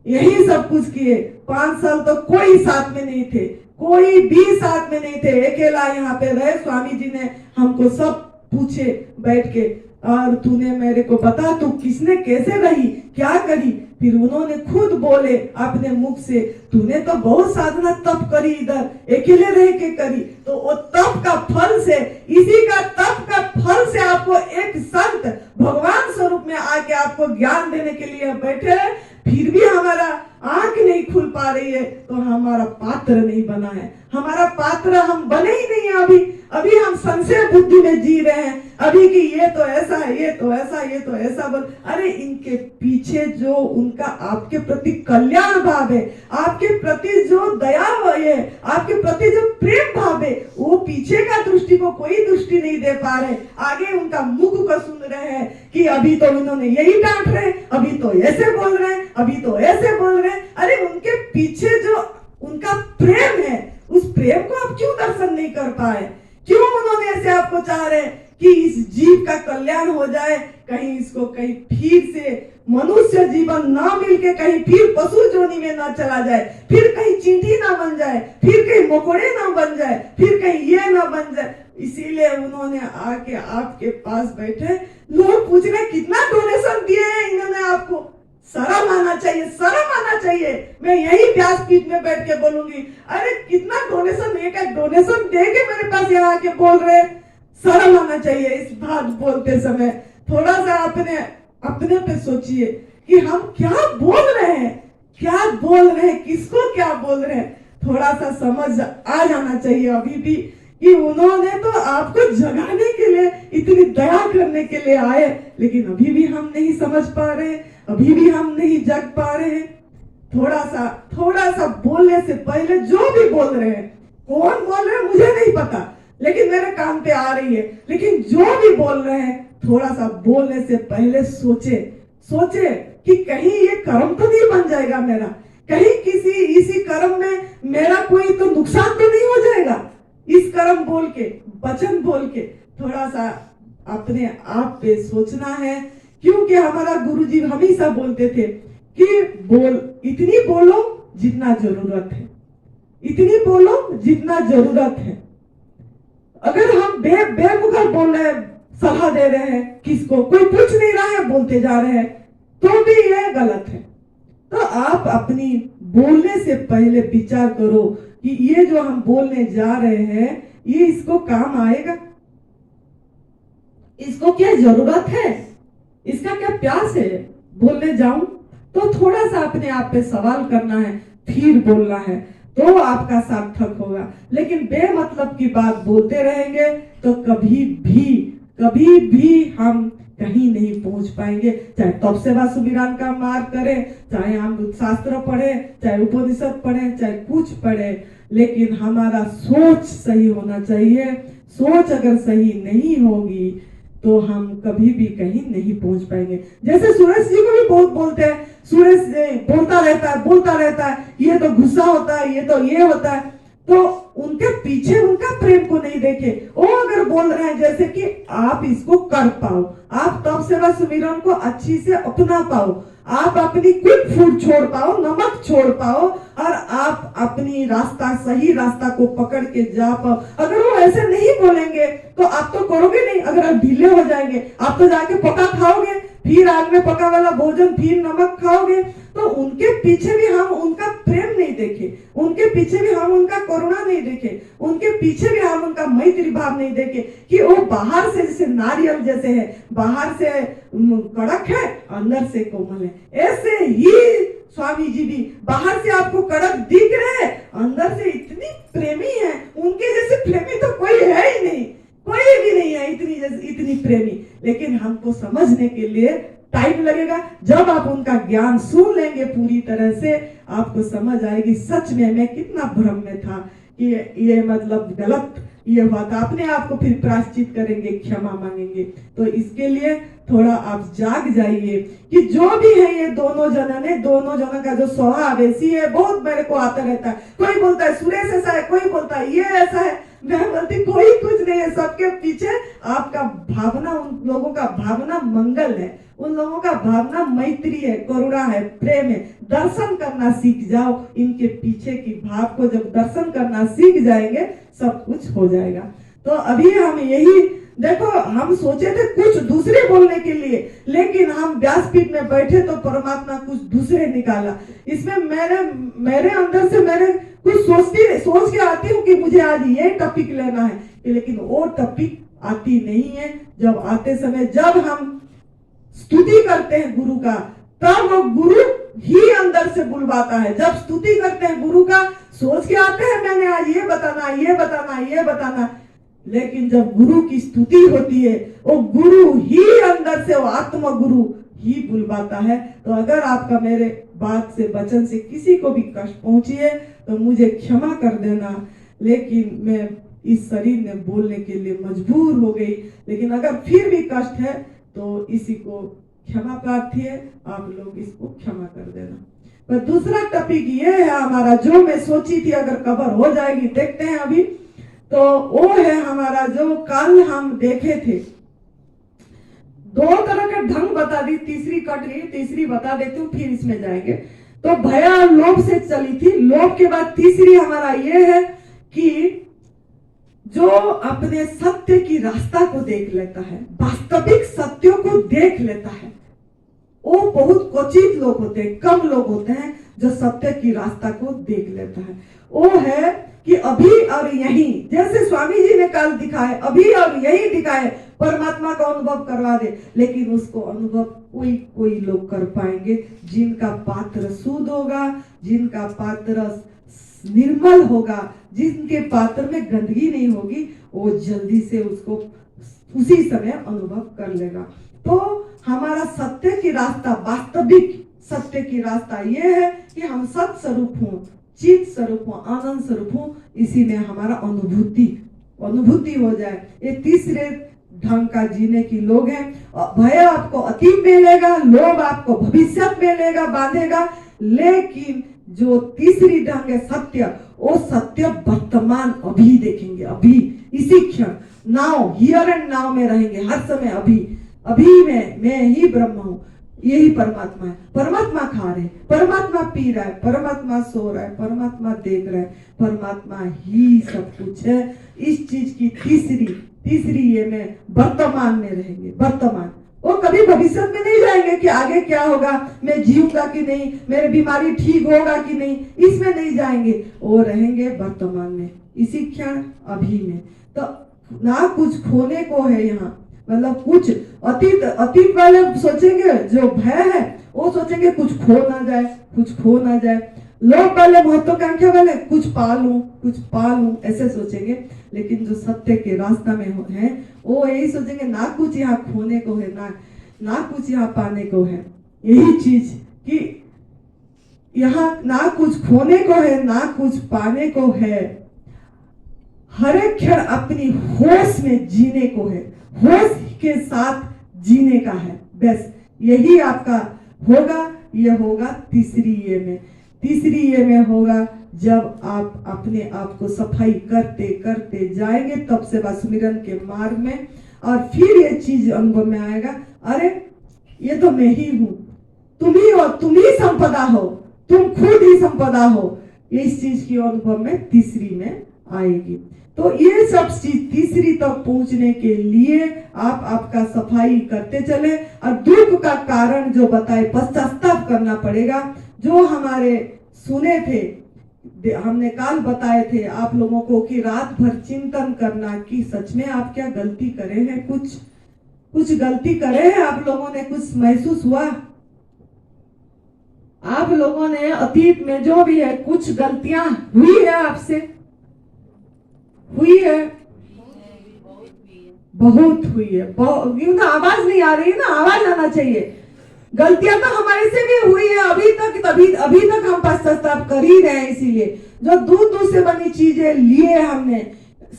यही सब कुछ किए। 5 साल तो कोई साथ में नहीं थे, कोई भी साथ में नहीं थे, अकेला यहाँ पे रहे। स्वामी जी ने हमको सब पूछे बैठ के, और तूने मेरे को बता तू किसने कैसे रही, क्या करी। फिर उन्होंने खुद बोले अपने मुख से, तूने तो बहुत साधना तप करी, इधर अकेले रह के करी। तो वो तप का फल से, इसी का तप का फल से आपको एक संत भगवान स्वरूप में आके आपको ज्ञान देने के लिए बैठे। फिर भी हमारा आंख नहीं खुल पा रही है तो हमारा पात्र नहीं बना है। हमारा पात्र हम बने ही नहीं है। अभी हम संशय बुद्धि में जी रहे हैं अभी कि ये तो ऐसा है, ये तो ऐसा, ये तो ऐसा बोल। अरे इनके पीछे जो उनका आपके प्रति कल्याण भाव है, आपके प्रति जो दया है, आपके प्रति जो प्रेम भाव है, वो पीछे का दृष्टि को कोई दृष्टि नहीं दे पा रहे। आगे उनका मुख को सुन रहे हैं कि अभी तो इन्होंने यही डांट रहे, अभी तो ऐसे बोल रहे हैं, अभी तो ऐसे बोल रहे हैं। अरे उनके पीछे जो उनका प्रेम है, उस प्रेम को आप क्यों दर्शन नहीं कर पाए? क्यों उन्होंने ऐसे आपको चाह रहे कि इस जीव का कल्याण हो जाए, कहीं इसको कहीं फिर से मनुष्य जीवन ना मिलके कहीं फिर पशु जोनी में ना चला जाए, फिर कहीं चींटी ना बन जाए, फिर कहीं मकोड़े ना बन जाए, फिर कहीं ये ना बन जाए। इसीलिए उन्होंने आके आपके पास बैठे। लोग पूछ रहे कितना डोनेशन दिए हैं इन्होंने आपको। शर्म आना चाहिए, शर्म आना चाहिए। मैं यही व्यासपीठ में बैठ के बोलूंगी, अरे कितना डोनेशन, एक डोनेशन दे के मेरे पास यहाँ आके बोल रहे। शर्म आना चाहिए इस बात बोलते समय। थोड़ा सा अपने पे सोचिए कि हम क्या बोल रहे हैं, क्या बोल रहे हैं, किसको क्या बोल रहे हैं। थोड़ा सा समझ आ जाना चाहिए अभी भी कि उन्होंने तो आपको जगाने के लिए, इतनी दया करने के लिए आए, लेकिन अभी भी हम नहीं समझ पा रहे, अभी भी हम नहीं जग पा रहे। थोड़ा सा बोलने से पहले जो भी बोल रहे हैं, कौन बोल रहे हैं मुझे नहीं पता, लेकिन मेरे कान पे आ रही है। लेकिन जो भी बोल रहे हैं थोड़ा सा बोलने से पहले सोचे सोचे कि कहीं ये कर्म तो नहीं बन जाएगा मेरा, कहीं किसी इसी कर्म में मेरा कोई तो नुकसान तो नहीं हो जाएगा। इस कर्म बोल के, वचन बोल के थोड़ा सा अपने आप पे सोचना है। क्योंकि हमारा गुरुजी हमेशा बोलते थे कि इतनी बोलो जितना जरूरत है, इतनी बोलो जितना जरूरत है। अगर हम बेमुखर बोल रहे हैं, सलाह दे रहे हैं, किसको कोई पूछ नहीं रहा है, बोलते जा रहे हैं, तो भी यह गलत है। तो आप अपनी बोलने से पहले विचार करो कि ये जो हम बोलने जा रहे हैं ये इसको काम आएगा, इसको क्या जरूरत है, इसका क्या प्यास है। बोलने जाऊं तो थोड़ा सा अपने आप पे सवाल करना है, फिर बोलना है, तो आपका सार्थक होगा। लेकिन बेमतलब की बात बोलते रहेंगे तो कभी भी हम कहीं नहीं पहुंच पाएंगे। चाहे तप सेवा सुमिरान का मार्ग करें, चाहे हम शास्त्र पढ़े, चाहे उपनिषद पढ़े, चाहे कुछ पढ़े, लेकिन हमारा सोच सही होना चाहिए। सोच अगर सही नहीं होगी तो हम कभी भी कहीं नहीं पहुंच पाएंगे। जैसे सुरेश जी को भी बहुत बोलते हैं, सुरेश बोलता रहता है, ये तो गुस्सा होता है, ये तो ये होता है, तो उनके पीछे उनका प्रेम को नहीं देखे। वो अगर बोल रहे हैं जैसे कि आप इसको कर पाओ, आप तप सेवा सुमिरन को अच्छी से अपना पाओ, आप अपनी क्विक फूड छोड़ पाओ, नमक छोड़ पाओ, और आप अपनी सही रास्ता को पकड़ के जा पाओ। अगर वो ऐसे नहीं बोलेंगे तो आप तो करोगे नहीं। अगर आप ढीले हो जाएंगे, आप तो जाके पका खाओगे, फिर आग में पका वाला भोजन, फिर नमक खाओगे। तो उनके पीछे भी हम उनका प्रेम नहीं देखे, उनके पीछे भी हम उनका करुणा नहीं देखे, उनके पीछे भी हम उनका मैत्री भाव नहीं देखे कि वो बाहर से जैसे नारियल जैसे है, बाहर से कड़क है, अंदर से कोमल है। ऐसे ही स्वामी जी भी बाहर से आपको कड़क दिख रहे हैं, अंदर से इतनी प्रेमी है। उनके जैसे प्रेमी तो कोई है ही नहीं, कोई भी नहीं है इतनी प्रेमी। लेकिन हमको समझने के लिए टाइम लगेगा। जब आप उनका ज्ञान सुन लेंगे पूरी तरह से, आपको समझ आएगी सच में मैं कितना भ्रम में था कि ये मतलब गलत ये हुआ था। अपने आप को फिर प्रायश्चित करेंगे, क्षमा मांगेंगे। तो इसके लिए थोड़ा आप जाग जाइए कि जो भी है ये दोनों जनों का जो स्वभाव ऐसी है, बहुत मेरे को आता रहता है। कोई बोलता है सुरेश ऐसा है, कोई बोलता है ये ऐसा है, मैं बोलती कोई कुछ नहीं है। सबके पीछे आपका भावना, उन लोगों का भावना मंगल है, उन लोगों का भावना मैत्री है, करुणा है, प्रेम है। दर्शन करना सीख जाओ इनके पीछे की भाव को। जब दर्शन करना सीख जाएंगे सब कुछ हो जाएगा। तो अभी हम यही देखो, हम सोचे थे कुछ दूसरे बोलने के लिए, लेकिन हम व्यासपीठ में बैठे तो परमात्मा कुछ दूसरे निकाला। इसमें मेरे अंदर से मेरे कुछ सोच के आती हूँ कि मुझे आज ये टॉपिक लेना है, लेकिन वो टॉपिक आती नहीं है। जब आते समय जब हम स्तुति करते हैं गुरु का, तब वो गुरु ही अंदर से बुलवाता है। जब स्तुति करते हैं गुरु का, सोच के आते हैं मैंने आज ये बताना, लेकिन जब गुरु की स्तुति होती है, वो गुरु ही अंदर से, वो आत्मा गुरु ही बुलवाता है। तो अगर आपका मेरे बात से, वचन से किसी को भी कष्ट पहुंची है तो मुझे क्षमा कर देना। लेकिन मैं इस शरीर में बोलने के लिए मजबूर हो गई। लेकिन अगर फिर भी कष्ट है तो इसी को क्षमा प्रार्थी है, आप लोग इसको क्षमा कर देना। पर दूसरा टॉपिक ये है हमारा, जो मैं सोची थी अगर कवर हो जाएगी, देखते हैं अभी। तो वो है हमारा जो कल हम देखे थे, दो तरह के ढंग बता दी, तीसरी कट गई, तीसरी बता देती हूँ, फिर इसमें जाएंगे। तो भया और लोभ से चली थी। लोभ के बाद तीसरी हमारा ये है कि जो अपने सत्य की रास्ता को देख लेता है, वास्तविक सत्यों को देख लेता है, वो बहुत क्वचित लोग होते हैं, कम लोग होते हैं जो सत्य की रास्ता को देख लेता है। वो है कि अभी और यहीं, जैसे स्वामी जी ने कल दिखाए, अभी और यहीं दिखाए, परमात्मा का अनुभव करवा दे। लेकिन उसको अनुभव कोई लोग कर पाएंगे जिनका पात्र शुद्ध होगा, जिनका पात्र निर्मल होगा, जिनके पात्र में गंदगी नहीं होगी, वो जल्दी से उसको उसी समय अनुभव कर लेगा। तो हमारा सत्य की रास्ता, वास्तविक सत्य की रास्ता ये है कि हम सत स्वरूप हूँ, चित स्वरूप हूँ, आनंद स्वरूप हूँ। इसी में हमारा अनुभूति अनुभूति हो जाए। ये तीसरे ढंग का जीने की लोग हैं। भय आपको अतीत मिलेगा, लोभ आपको भविष्य मिलेगा, बांधेगा, लेकिन जो तीसरी ढंग है सत्य, वो सत्य वर्तमान अभी देखेंगे, अभी इसी क्षण, नाउ, हियर एंड नाउ में रहेंगे हर समय। अभी अभी मैं ही ब्रह्म हूँ, यही परमात्मा है। परमात्मा खा रहे, परमात्मा पी रहा है, परमात्मा सो रहा है, परमात्मा देख रहा है, परमात्मा ही सब कुछ है। इस चीज की तीसरी ये में वर्तमान में रहेंगे। वर्तमान, वो कभी भविष्य में नहीं जाएंगे कि आगे क्या होगा, मैं जीऊंगा कि नहीं, मेरी बीमारी ठीक होगा कि नहीं, इसमें नहीं जाएंगे। वो रहेंगे वर्तमान में, इसी क्षण अभी में। तो ना कुछ खोने को है यहाँ, मतलब कुछ अतीत वाले सोचेंगे, जो भय है वो सोचेंगे कुछ खो ना जाए, कुछ खो ना जाए। लोभ वाले, महत्वाकांक्षा वाले, कुछ पा लूं ऐसे सोचेंगे। लेकिन जो सत्य के रास्ता में है वो यही सोचेंगे, ना कुछ यहाँ खोने को है, ना कुछ यहाँ पाने को है। यही चीज कि यहाँ ना कुछ खोने को है, ना कुछ पाने को है, हर एक क्षण अपनी होश में जीने को है, होश के साथ जीने का है। बस यही आपका होगा। ये होगा तीसरी ये में होगा जब आप अपने आप को सफाई करते करते जाएंगे, तब से बस स्मरण के मार्ग में। और फिर ये चीज अनुभव में आएगा, अरे ये तो मैं ही हूँ, तुम ही हो, तुम ही संपदा हो, तुम खुद ही संपदा हो। इस चीज की अनुभव में तीसरी में आएगी। तो ये सब चीज तीसरी तक पहुंचने के लिए आप आपका सफाई करते चले। और दुख का कारण जो बताए, पश्चाताप करना पड़ेगा। जो हमारे सुने थे, हमने काल बताए थे आप लोगों को कि रात भर चिंतन करना कि सच में आप क्या गलती करे हैं, कुछ गलती करे हैं आप लोगों ने, कुछ महसूस हुआ आप लोगों ने अतीत में जो भी है, कुछ गलतियां हुई है आपसे, हुई है, बहुत हुई है। यूं ना आवाज नहीं आ रही ना, आवाज आना चाहिए। गलतियां तो हमारे से भी हुई है अभी तक हम पश्चाताप कर ही रहे हैं। इसीलिए जो दूध से बनी चीजें लिए, हमने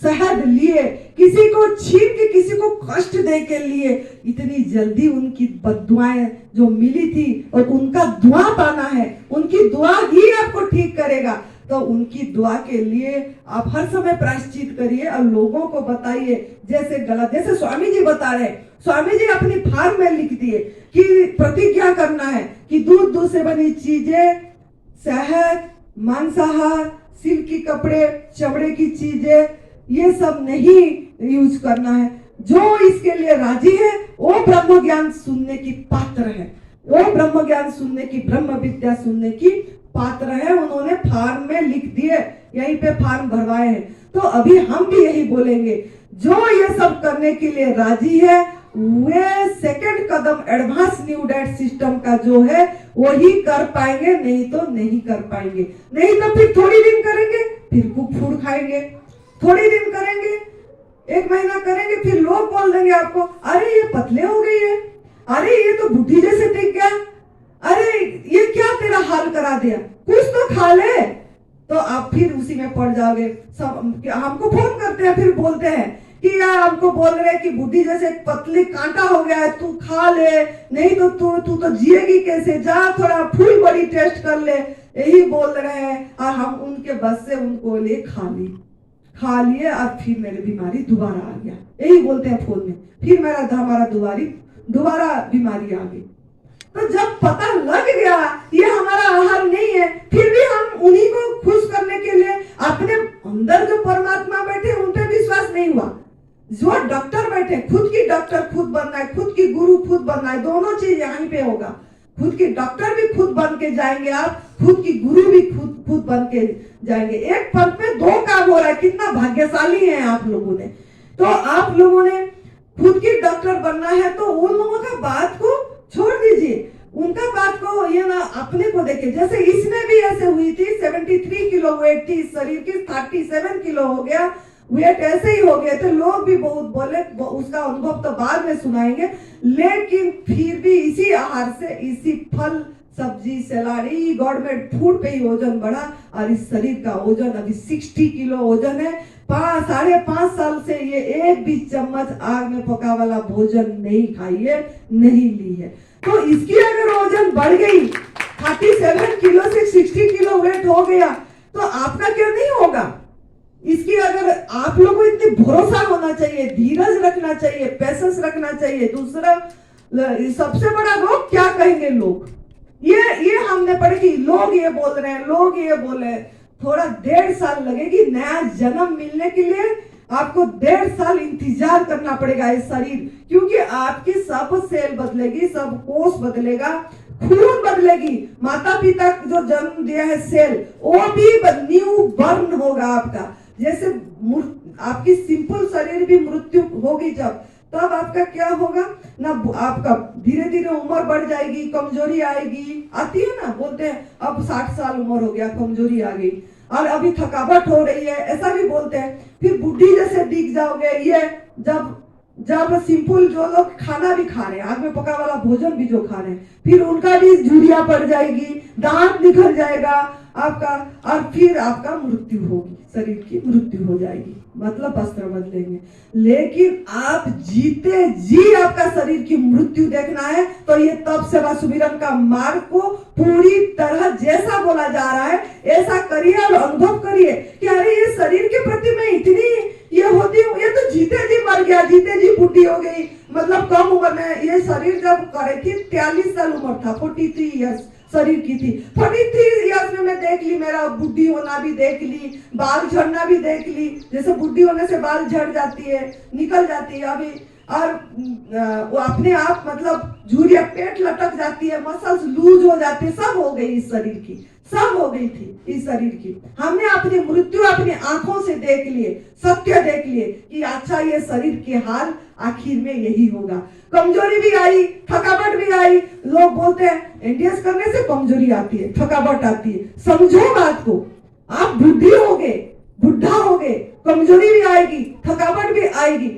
शहद लिए, किसी को छीन के किसी को कष्ट दे के लिए, इतनी जल्दी उनकी बद्दुआएं जो मिली थी और उनका दुआ पाना है, उनकी दुआ ही आपको ठीक करेगा। तो उनकी दुआ के लिए आप हर समय प्रायश्चित करिए और लोगों को बताइए। जैसे स्वामी जी बता रहे, स्वामी जी अपनी फार्म में लिख दिए कि प्रतिज्ञा करना है कि दूध से बनी चीजें, शहद, मांसाहार, सिल्क के कपड़े, चमड़े की चीजें, ये सब नहीं यूज करना है। जो इसके लिए राजी है वो ब्रह्म ज्ञान सुनने की पात्र है, वो ब्रह्म ज्ञान सुनने की, ब्रह्म विद्या सुनने की पात्र है। उन्होंने फार्म में लिख दिए, यहीं पे फार्म भरवाए हैं। तो अभी हम भी यही बोलेंगे, जो ये सब करने के लिए राजी है वे सेकंड कदम एडवांस न्यू डाइट सिस्टम का जो है वो ही कर पाएंगे, नहीं तो नहीं कर पाएंगे। नहीं तो फिर थोड़ी दिन करेंगे, फिर कुक फूड खाएंगे, थोड़ी दिन करेंगे, 1 महीना करेंगे, फिर लोग बोल देंगे आपको, अरे ये पतले हो गई है, अरे ये तो बुढ़ी जैसे दिख गया, अरे ये क्या तेरा हाल करा दिया, कुछ तो खा ले। तो आप फिर उसी में पड़ जाओगे। सब हमको फोन करते हैं, फिर बोलते हैं कि यार हमको बोल रहे हैं कि बुढ़ी जैसे पतली कांटा हो गया है, तू खा ले, नहीं तो तू तो जिएगी कैसे, जा थोड़ा फुल बॉडी टेस्ट कर ले, यही बोल रहे हैं। और हम उनके बस से उनको ले खा लिए और फिर मेरी बीमारी दोबारा आ गया, यही बोलते हैं फोन में, फिर हमारा दोबारा बीमारी आ गई। तो जब पता लग गया ये हमारा आहार नहीं है, फिर भी हम उन्हीं को खुश करने के लिए अपने अंदर जो परमात्मा बैठे उन पे विश्वास नहीं हुआ। जो डॉक्टर बैठे, खुद की डॉक्टर खुद बनना है, खुद की गुरु खुद बनना है, दोनों चीज यहीं पे होगा। खुद की डॉक्टर भी खुद बन के जाएंगे आप, खुद की गुरु भी खुद बन के जाएंगे। एक पल में 2 काम हो रहा है। कितना भाग्यशाली है आप लोगों ने। तो आप लोगों ने खुद की डॉक्टर बनना है तो उन लोगों का बात को छोड़ दीजिए, उनका बात को ये ना अपने को देखे। जैसे इसमें भी ऐसे हुई थी, 73 किलो वेट थी, शरीर की 37 किलो हो गया, वेट ऐसे ही हो गए थे। लोग भी बहुत बोले, उसका अनुभव तो बाद में सुनाएंगे। लेकिन फिर भी इसी आहार से, इसी फल सब्जी सलाद, गवर्नमेंट फूड पे ही वजन बढ़ा और इस शरीर का वजन अभी 60 किलो वजन है। 5.5 साल से ये एक भी चम्मच आग में पका वाला भोजन नहीं खाई है, नहीं ली है। तो इसकी अगर वजन बढ़ गई, 37 किलो से 60 किलो वेट हो गया, तो आपका क्यों नहीं होगा? इसकी अगर आप लोगों को इतनी भरोसा होना चाहिए, धीरज रखना चाहिए, पेशेंस रखना चाहिए। दूसरा, सबसे बड़ा रोग क्या कहेंगे लोग, ये हमने पढ़ी कि लोग ये बोल रहे हैं, लोग ये बोल रहे हैं। थोड़ा 1.5 साल लगेगी नया जन्म मिलने के लिए, आपको 1.5 साल इंतजार करना पड़ेगा इस शरीर, क्योंकि आपकी सब सेल बदलेगी, सब कोष बदलेगा, खून बदलेगी। माता पिता जो जन्म दिया है सेल, वो भी न्यू बर्न होगा आपका। जैसे आपकी सिंपल शरीर भी मृत्यु होगी जब, तब आपका क्या होगा ना, आपका धीरे धीरे उम्र बढ़ जाएगी, कमजोरी आएगी, आती है ना, बोलते हैं अब 60 साल उम्र हो गया, कमजोरी आ गई, और अभी थकावट हो रही है, ऐसा भी बोलते हैं। फिर बुढ़ी जैसे दिख जाओगे। ये जब सिंपल जो लोग खाना भी खा रहे हैं, आग में पका वाला भोजन भी जो खा रहे हैं, फिर उनका भी झुर्रियां पड़ जाएगी, दांत निकल जाएगा आपका, और फिर आपका मृत्यु होगी, शरीर की मृत्यु हो जाएगी, मतलब वस्त्र बदलेंगे। लेकिन आप जीते जी आपका शरीर की मृत्यु देखना है, तो ये तप सेवा सुमिरन का मार्ग को पूरी तरह जैसा बोला जा रहा है ऐसा करिए और अनुभव करिए कि अरे ये शरीर के प्रति मैं इतनी ये होती हूँ, ये तो जीते जी मर गया, जीते जी बुढ़ी हो गई। मतलब कम उम्र में ये शरीर जब करे थी 43 साल उम्र था, 43 ईयर्स शरीर की थी। 43 ईयर्स में मैं देख ली, मेरा बुढ़ी होना भी देख ली, बाल झड़ना भी देख ली। जैसे बुढ़ी होने से बाल झड़ जाती है, निकल जाती है अभी, और वो अपने आप मतलब झुर्रियां, पेट लटक जाती है, मसल्स लूज हो जाती है, सब हो गई इस शरीर की, सब हो गई थी इस शरीर की। हमने अपनी मृत्यु अपनी आंखों से देख लिए, सत्य देख लिए कि अच्छा ये शरीर के हाल आखिर में यही होगा। कमजोरी भी आई, थकावट भी आई। लोग बोलते हैं एनडीएस करने से कमजोरी आती है, थकावट आती है। समझो बात को, आप बुढ़ी होगे, बुढ़ा होगे, कमजोरी भी आएगी, थकावट भी आएगी,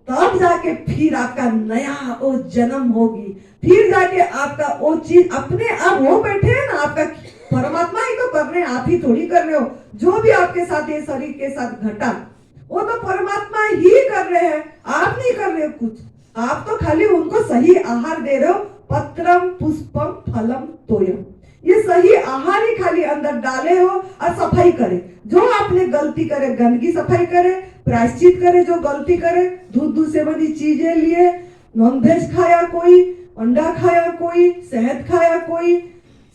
तब जाके फिर आपका नया वो जन्म होगी, फिर जाके आपका वो चीज अपने आप वो बैठे हैं ना, आपका परमात्मा ही तो कर रहे हैं, आप ही थोड़ी कर रहे हो। जो भी आपके साथ ये शरीर के साथ घटा, वो तो परमात्मा ही कर रहे हैं, आप नहीं कर रहे हो कुछ। आप तो खाली उनको सही आहार दे रहे हो। पत्रम पुष्पम फलम तोयम, ये सही आहार ही खाली अंदर डाले हो और सफाई करे। जो आपने गलती करे, गंदगी सफाई करे, प्रायश्चित करे। जो गलती करे, दूध से बनी चीजें लिए, नॉनवेज खाया कोई, अंडा खाया कोई, शहद खाया कोई,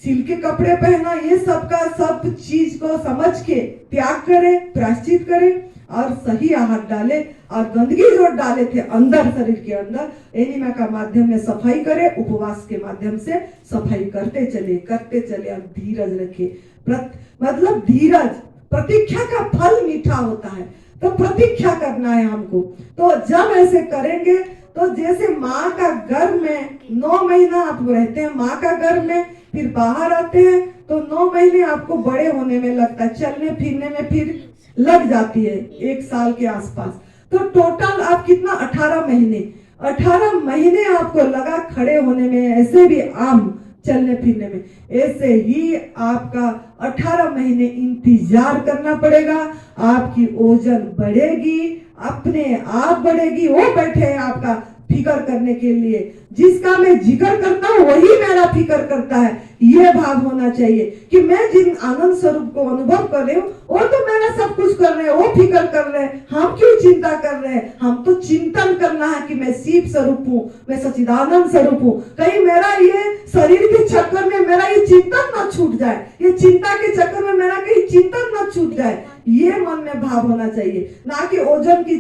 सिल्क के कपड़े पहना, ये सब का सब चीज को समझ के त्याग करे, प्रायश्चित करे और सही आहार डाले। और गंदगी जो डाले थे अंदर, शरीर के अंदर, एनीमा का माध्यम में सफाई करे, उपवास के माध्यम से सफाई करते चले और धीरज रखे। मतलब धीरज, प्रतीक्षा का फल मीठा होता है, तो प्रतीक्षा करना है हमको। तो जब ऐसे करेंगे, तो जैसे माँ का गर्भ में 9 महीना आप रहते हैं, माँ का गर्भ में, फिर बाहर आते हैं, तो 9 महीने आपको बड़े होने में लगता है, चलने फिरने में फिर लग जाती है 1 साल के आसपास। तो टोटल आप कितना, 18 महीने आपको लगा खड़े होने में, ऐसे भी आम चलने फिरने में। ऐसे ही आपका 18 महीने इंतजार करना पड़ेगा। आपकी ओजन बढ़ेगी, अपने आप बढ़ेगी। वो बैठे हैं आपका फिकर करने के लिए, जिसका मैं जिक्र करता हूँ वही मेरा फिकर करता है। ये भाव होना चाहिए कि मैं जिन आनंद स्वरूप को अनुभव कर रही हूँ, वो तो मेरा सब कुछ कर रहे हैं, वो फिकर कर रहे हैं, हम क्यों चिंता कर रहे हैं। हम तो चिंतन करना है कि मैं शिव स्वरूप हूँ, मैं सच्चिदानंद स्वरूप हूँ। कहीं मेरा ये शरीर के चक्कर में मेरा ये चिंतन न छूट जाए, ये चिंता के चक्कर में मेरा कहीं चिंतन न छूट जाए। ये मन में भाव होना चाहिए, ना कि ओजन की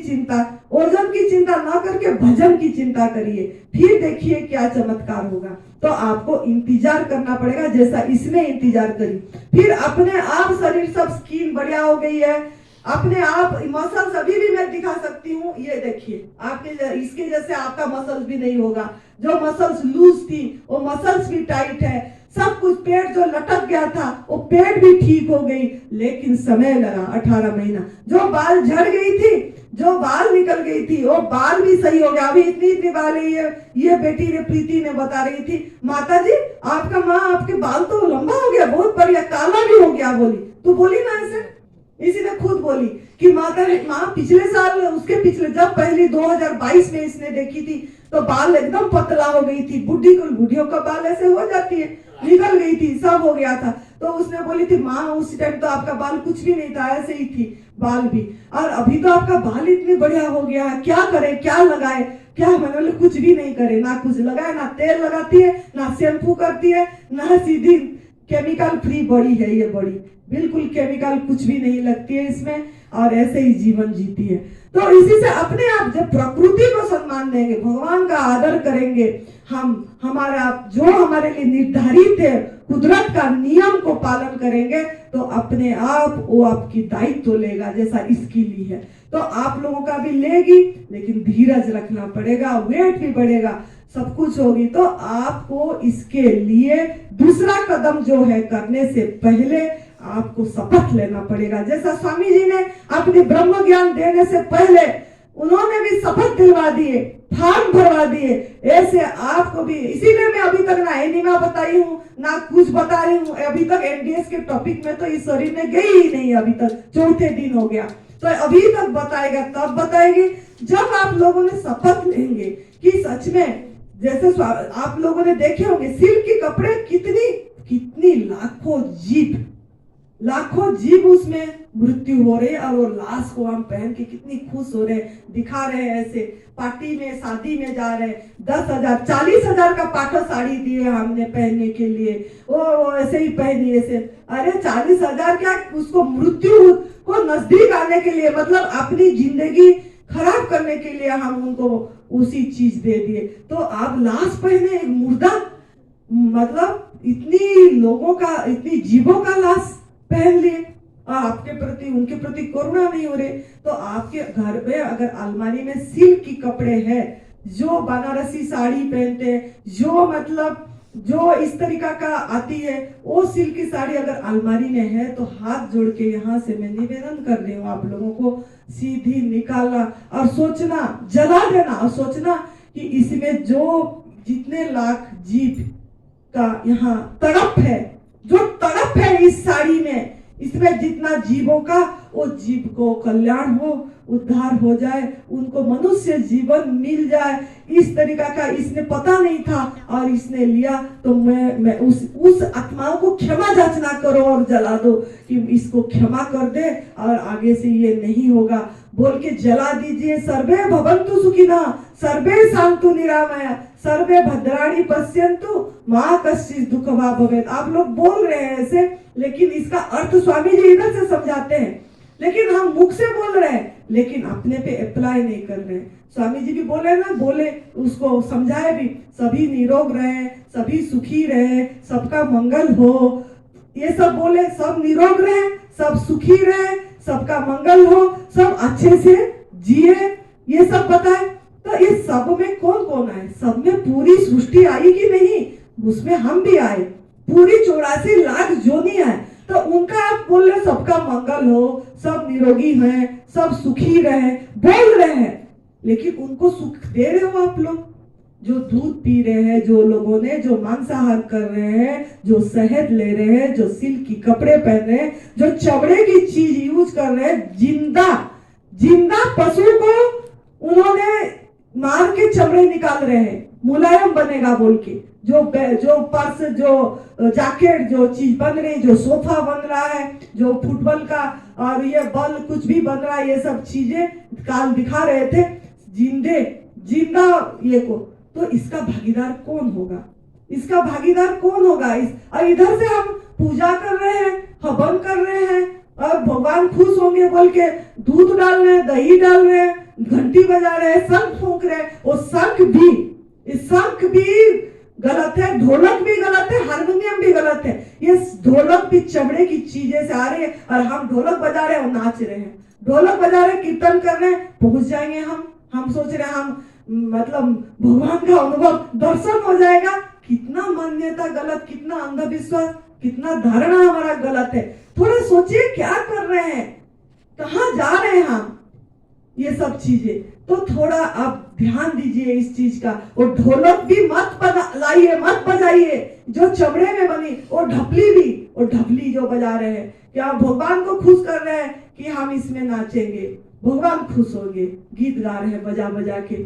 चिंता ना करके भजन की चिंता करिए। फिर देखिए क्या चमत्कार होगा। तो आपको इंतजार करना पड़ेगा, जैसा इसने इंतजार करी। फिर अपने आप शरीर सब स्किन बढ़िया हो गई है, अपने आप मसल्स अभी भी मैं दिखा सकती हूँ। ये देखिए, आपके इसके जैसे आपका मसल्स भी नहीं होगा। जो मसल्स लूज थी वो मसल्स भी टाइट है, सब कुछ। पेट जो लटक गया था वो पेट भी ठीक हो गई, लेकिन समय लगा 18 महीना। जो बाल झड़ गई थी, जो बाल निकल गई थी, वो बाल भी सही हो गया। अभी इतनी बाल है। ये बेटी ने, प्रीति ने बता रही थी, माता जी आपका माँ, आपके बाल तो लंबा हो गया, बहुत बढ़िया, काला भी हो गया। बोली, तू बोली ना ऐसे, इसी ने खुद बोली कि माँ पिछले साल उसके पिछले जब पहली 2022 में इसने देखी थी तो बाल एकदम पतला हो गई थी, बुढ़ियों का बाल ऐसे हो जाती है, निकल गई थी, सब हो गया था। तो उसने बोली थी माँ उस टाइम तो आपका बाल कुछ भी नहीं था, ऐसे ही थी बाल भी, और अभी तो आपका बाल इतनी बढ़िया हो गया है, क्या करे क्या लगाए क्या? मैंने बोले कुछ भी नहीं करे, ना कुछ लगाए, ना तेल लगाती है, ना शैम्पू करती है, ना सीधी केमिकल फ्री बॉडी है ये बॉडी, बिल्कुल केमिकल कुछ भी नहीं लगती है इसमें, और ऐसे ही जीवन जीती है। तो इसी से अपने आप जब प्रकृति को सम्मान देंगे, भगवान का आदर करेंगे, हम हमारा जो हमारे लिए निर्धारित है कुदरत का नियम को पालन करेंगे, तो अपने आप वो आपकी दायित्व लेगा जैसा इसकी ली है। तो आप लोगों का भी लेगी, लेकिन धीरज रखना पड़ेगा, वेट भी बढ़ेगा, सब कुछ होगी। तो आपको इसके लिए दूसरा कदम जो है करने से पहले आपको शपथ लेना पड़ेगा। जैसा स्वामी जी ने अपने ब्रह्म ज्ञान देने से पहले उन्होंने भी शपथ दिलवा दिए, फॉर्म भरवा दिए, ऐसे आपको भी। इसीलिए मैं अभी तक ना एनिमा बताई हूँ ना कुछ बता रही हूँ, अभी तक एनडीएस के टॉपिक में तो इस शरीर में गई ही नहीं, अभी तक चौथे दिन हो गया, तो अभी तक बताएगा तब बताएगी जब आप लोगों ने शपथ लेंगे कि सच में, जैसे आप लोगों ने देखे होंगे सिल्क के कपड़े कितनी लाखों जीव उसमें मृत्यु हो रहे, और वो लाश को हम पहन के कितनी खुश हो रहे, दिखा रहे हैं, ऐसे पार्टी में शादी में जा रहे, 10,000 40,000 का पाटो साड़ी दिए हमने पहनने के लिए, वो ऐसे ही पहनी ऐसे। अरे 40,000 क्या, उसको मृत्यु को नजदीक आने के लिए, मतलब अपनी जिंदगी खराब करने के लिए हम उनको उसी चीज दे दिए। तो आप लाश पहने, एक मुर्दा, मतलब इतनी लोगों का, इतनी जीवों का लाश पहन लिए, और आपके प्रति उनके प्रति करुणा नहीं हो रहे। तो आपके घर में अगर अलमारी में सिल्क की कपड़े हैं, जो बनारसी साड़ी पहनते हैं, जो मतलब जो इस तरीका का आती है, वो सिल्क की साड़ी अगर अलमारी में है, तो हाथ जोड़ के यहाँ से मैं निवेदन कर रही हूँ आप लोगों को, सीधी निकालना और सोचना, जला देना और सोचना कि इसमें जो जितने लाख जीव का यहाँ तड़प है, जो तड़प है इस साड़ी में, इसमें जितना जीवों का, वो जीव को कल्याण हो, उद्धार हो जाए, उनको मनुष्य जीवन मिल जाए, इस तरीका का इसने पता नहीं था और इसने लिया। तो मैं उस आत्माओं को क्षमा याचना करो और जला दो कि इसको क्षमा कर दे और आगे से ये नहीं होगा बोल के जला दीजिए। सर्वे भवन्तु सुखिनः, सर्वे सन्तु निरामया, सर्वे भद्राणि पश्यन्तु मा कश्चित् दुःखभाग् भवेत्। आप लोग बोल रहे हैं ऐसे, लेकिन इसका अर्थ स्वामी जी इधर से समझाते हैं, लेकिन हम मुख से बोल रहे हैं, लेकिन अपने पे अप्लाई नहीं कर रहे हैं। स्वामी जी भी बोले ना, बोले उसको समझाए भी, सभी निरोग रहे, सभी सुखी रहे, सबका मंगल हो, ये सब बोले, सब निरोग रहे, सब सुखी रहे, सबका मंगल हो, सब अच्छे से जिए, ये सब बताए। तो ये सब में कौन कौन आए? सब में पूरी सृष्टि आई कि नहीं? उसमें हम भी आए, पूरी 84 लाख जोनी आए। तो उनका आप बोल रहे सबका मंगल हो, सब निरोगी हैं, सब सुखी रहे, बोल रहे हैं, लेकिन उनको सुख दे रहे हो आप लोग? जो दूध पी रहे हैं, जो लोगों ने जो मांसाहार कर रहे हैं, जो शहद ले रहे हैं, जो सिल्क की कपड़े पहन रहे हैं, जो चमड़े की चीज यूज कर रहे हैं, जिंदा पशु को उन्होंने मार के चमड़े निकाल रहे हैं, मुलायम बनेगा बोल के, जो पर्स, जो जैकेट, जो चीज बन रही, जो सोफा बन रहा है, जो फुटबॉल का और ये बल कुछ भी बन रहा है, ये सब चीजें काल दिखा रहे थे, जिंदा ये को। तो इसका भागीदार कौन होगा? इसका भागीदार कौन होगा? और इधर से हम पूजा कर रहे हैं, हवन कर रहे हैं, और भगवान खुश होंगे बोल के दूध डाल रहे हैं, दही डाल रहे हैं, घंटी बजा रहे हैं, शंख फूंक रहे हैं। वो शंख भी गलत है, ढोलक भी गलत है, हारमोनियम भी गलत है। ये ढोलक भी चमड़े की चीजें से आ रही है, और हम ढोलक बजा रहे हैं और नाच रहे हैं, ढोलक बजा रहे हैं, कीर्तन कर रहे हैं, पहुंच जाएंगे हम सोच रहे हैं हम मतलब भगवान का अनुभव, दर्शन हो जाएगा। कितना मान्यता गलत, कितना अंधविश्वास, कितना धारणा हमारा गलत है। थोड़ा सोचिए क्या कर रहे हैं, कहाँ जा रहे हैं हम, ये सब चीजें। तो थोड़ा आप ध्यान दीजिए इस चीज का। और ढोलक भी मत लाइए, मत बजाइए जो चमड़े में बनी, और ढपली भी, और ढबली जो बजा रहे हैं, क्या भगवान को खुश कर रहे हैं कि हम इसमें नाचेंगे, भगवान खुश होंगे, गीत गा रहे हैं बजा बजा के।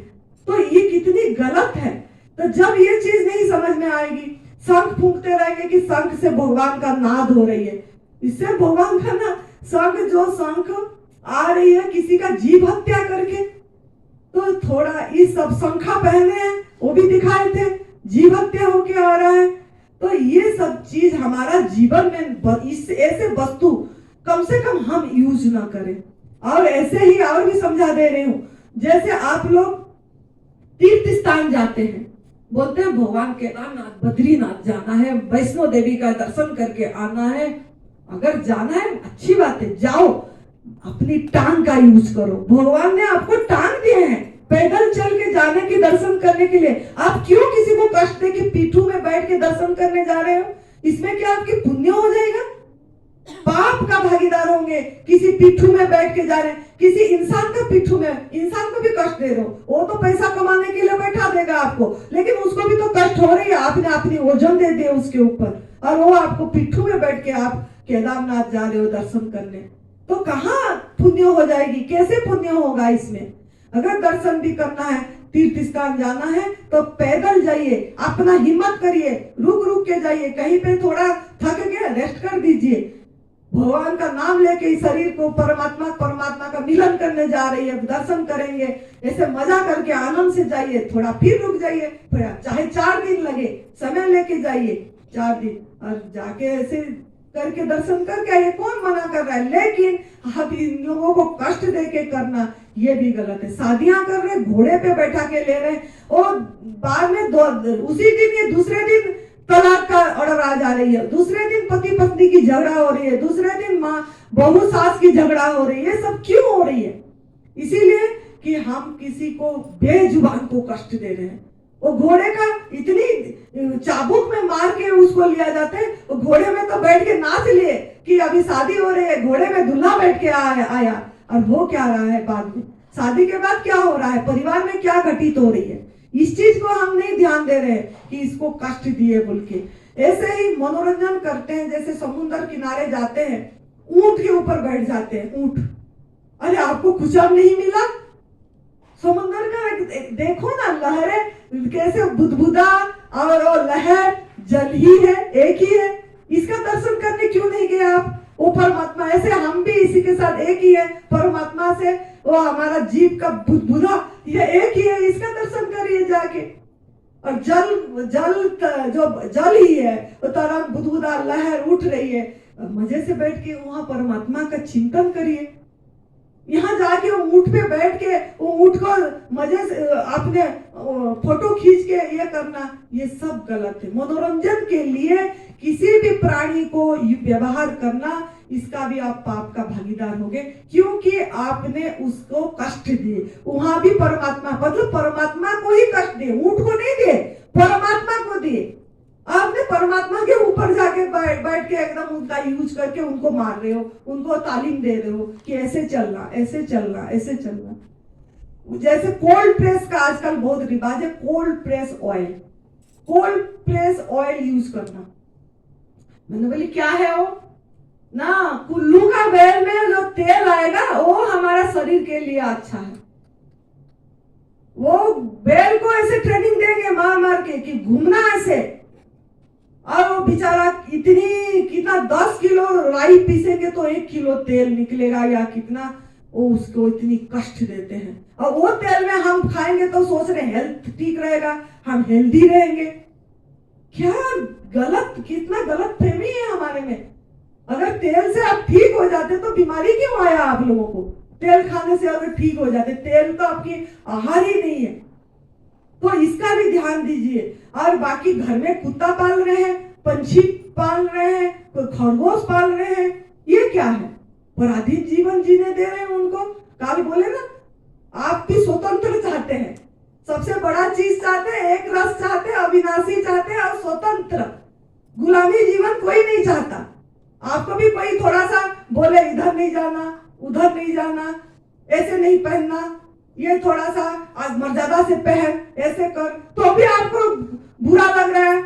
तो ये कितनी गलत है। तो जब ये चीज नहीं समझ में आएगी, शंख फूंकते रहेंगे कि शंख से भगवान का नाद हो रही है, इससे भगवान का ना शंख आ रही है किसी का जीव हत्या करके, तो थोड़ा ये सब शंखा पहने हैं वो भी दिखाए थे, जीव हत्या होके आ रहा है। तो ये सब चीज हमारा जीवन में इस ऐसे वस्तु कम से कम हम यूज ना करें। और ऐसे ही और भी समझा दे रही हूं, जैसे आप लोग तीर्थ स्थान जाते हैं, बोलते हैं भगवान केदारनाथ बद्रीनाथ जाना है, वैष्णो देवी का दर्शन करके आना है। अगर जाना है अच्छी बात है, जाओ, अपनी टांग का यूज करो। भगवान ने आपको टांग दिए हैं पैदल चल के जाने के दर्शन करने के लिए। आप क्यों किसी को कष्ट दे कि पीठू में बैठ के दर्शन करने जा रहे हो? इसमें क्या आपकी पुण्य हो जाएगा? पाप का भागीदार होंगे। किसी पीठू में बैठ के जा रहे हैं, किसी इंसान का पीठू में, इंसान को भी कष्ट दे रहे हो। वो तो पैसा कमाने के लिए बैठा देगा आपको, लेकिन उसको भी तो कष्ट हो रही है, आपने अपनी वजन दे दिए उसके ऊपर, और वो आपको पीठू में बैठ के आप केदारनाथ जा रहे हो दर्शन करने। तो कहाँ पुण्य हो जाएगी? कैसे पुण्य होगा इसमें? अगर दर्शन भी करना है, तीर्थ स्थान जाना है, तो पैदल जाइए, अपना हिम्मत करिए, रुक रुक के जाइए, कहीं पे थोड़ा थक गए रेस्ट कर दीजिए। भगवान का नाम लेके इस शरीर को परमात्मा का मिलन करने जा रही है, दर्शन करेंगे, ऐसे मजा करके आनंद से जाइए, थोड़ा फिर रुक जाइए, चाहे 4 दिन लगे, समय लेके जाइए 4 दिन, और जाके ऐसे करके दर्शन करके आइए। कौन मना कर रहा है? लेकिन अब इन लोगों को कष्ट दे के करना ये भी गलत है। शादियां कर रहे, घोड़े पे बैठा के ले रहे, और बाद में उसी दिन या दूसरे दिन तलाक का ऑर्डर आ जा रही है, दूसरे दिन पति पत्नी की झगड़ा हो रही है, दूसरे दिन माँ बहू सास की झगड़ा हो रही है। सब क्यों हो रही है? इसीलिए कि हम किसी को बेजुबान को कष्ट दे रहे हैं। वो घोड़े का इतनी चाबुक में मार के उसको लिया जाता है, वो घोड़े में तो बैठ के नाच लिए कि अभी शादी हो रही है, घोड़े में दूल्हा बैठ के आया, और हो क्या रहा है बाद में? शादी के बाद क्या हो रहा है? परिवार में क्या घटित हो रही है? इस चीज को हम नहीं ध्यान दे रहे कि इसको कष्ट दिए बोल के। ऐसे ही मनोरंजन करते हैं, जैसे समुद्र किनारे जाते हैं, ऊंट के ऊपर बैठ जाते हैं। ऊंट, अरे आपको कुछ अब नहीं मिला? समुद्र का देखो ना, लहरें कैसे बुदबुदा, और लहर जल ही है, एक ही है। इसका दर्शन करने क्यों नहीं गए आप? वो परमात्मा, ऐसे हम भी इसी के साथ एक ही है, परमात्मा से वो हमारा जीव का बुदबुदा ये एक ही है, इसका दर्शन करिए जाके। और जल ही है, वो तरंग बुदबुदा लहर उठ रही है, मजे से बैठ के वहां परमात्मा का चिंतन करिए। यहाँ जाके ऊंट पे बैठ के वो ऊंट को मजे से अपने फोटो खींच के ये करना, ये सब गलत है। मनोरंजन के लिए किसी भी प्राणी को व्यवहार करना, इसका भी आप पाप का भागीदार होगे, क्योंकि आपने उसको कष्ट दिए। वहां भी परमात्मा, मतलब परमात्मा को ही कष्ट दिए, ऊंट को नहीं दिए, परमात्मा को दिए। आपने परमात्मा के ऊपर जाके बैठ के एकदम उनका यूज करके उनको मार रहे हो, उनको तालीम दे रहे हो कि ऐसे चलना, ऐसे चलना, ऐसे चलना। जैसे कोल्ड प्रेस का आजकल बहुत रिवाज है, कोल्ड प्रेस ऑयल यूज करना। मैंने बोली क्या है वो ना, कुल्लू का बैल में जो तेल आएगा वो हमारा शरीर के लिए अच्छा है। वो बैल को ऐसे ट्रेनिंग देंगे मार मार के कि घूमना ऐसे, और वो बेचारा कितना 10 किलो राई पीसेंगे तो 1 किलो तेल निकलेगा या कितना, वो उसको इतनी कष्ट देते हैं। और वो तेल में हम खाएंगे तो सोच रहे हेल्थ ठीक रहेगा, हम हेल्दी रहेंगे। क्या गलत, कितना गलत फहमी है हमारे में। अगर तेल से आप ठीक हो जाते तो बीमारी क्यों आया आप लोगों को? तेल खाने से अगर ठीक हो जाते, तेल तो आपकी आहार ही नहीं है। तो इसका भी ध्यान दीजिए। और बाकी घर में कुत्ता पाल रहे हैं, पंछी पाल रहे हैं, कोई खरगोश पाल रहे हैं, ये क्या है? पराधीन जीवन जीने दे रहे हैं उनको। काल बोले ना, आप भी स्वतंत्र चाहते हैं, सबसे बड़ा चीज चाहते हैं, एक रस चाहते हैं, अविनाशी चाहते हैं, और स्वतंत्र। गुलामी जीवन कोई नहीं चाहता। आपको भी कोई थोड़ा सा बोले इधर नहीं जाना, उधर नहीं जाना, ऐसे नहीं पहनना, ये थोड़ा सा आज मर्यादा से पहन, ऐसे कर, तो भी आपको बुरा लग रहा है।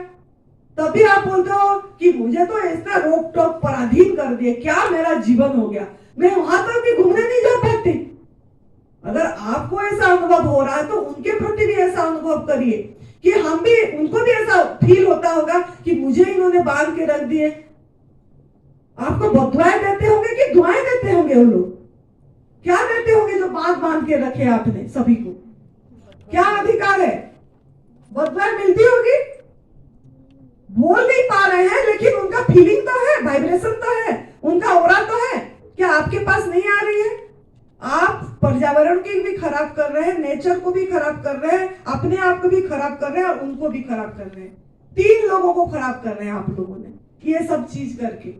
तभी आप बोलते हो कि मुझे तो ऐसा रोक टोक पराधीन कर दिए, क्या मेरा जीवन हो गया, मैं वहां तक भी घूमने नहीं जा पाती। अगर आपको ऐसा अनुभव हो रहा है तो उनके प्रति भी ऐसा अनुभव करिए कि हम भी, उनको भी ऐसा फील होता होगा कि मुझे इन्होंने बांध के रख दिए। आपको बदुआएं देते होंगे कि दुआएं देते होंगे? वो लोग क्या देते होंगे जो बांध बांध के रखे आपने सभी को? क्या अधिकार है? बदुआएं मिलती होगी, बोल नहीं पा रहे हैं लेकिन उनका फीलिंग तो है, वाइब्रेशन तो है, उनका ऑरा तो है। क्या आपके पास नहीं आ रही है? आप पर्यावरण की भी खराब कर रहे हैं, नेचर को भी खराब कर रहे हैं, अपने आप को भी खराब कर रहे हैं और उनको भी खराब कर रहे हैं। 3 लोगों को खराब कर रहे हैं आप लोगों ने ये सब चीज करके।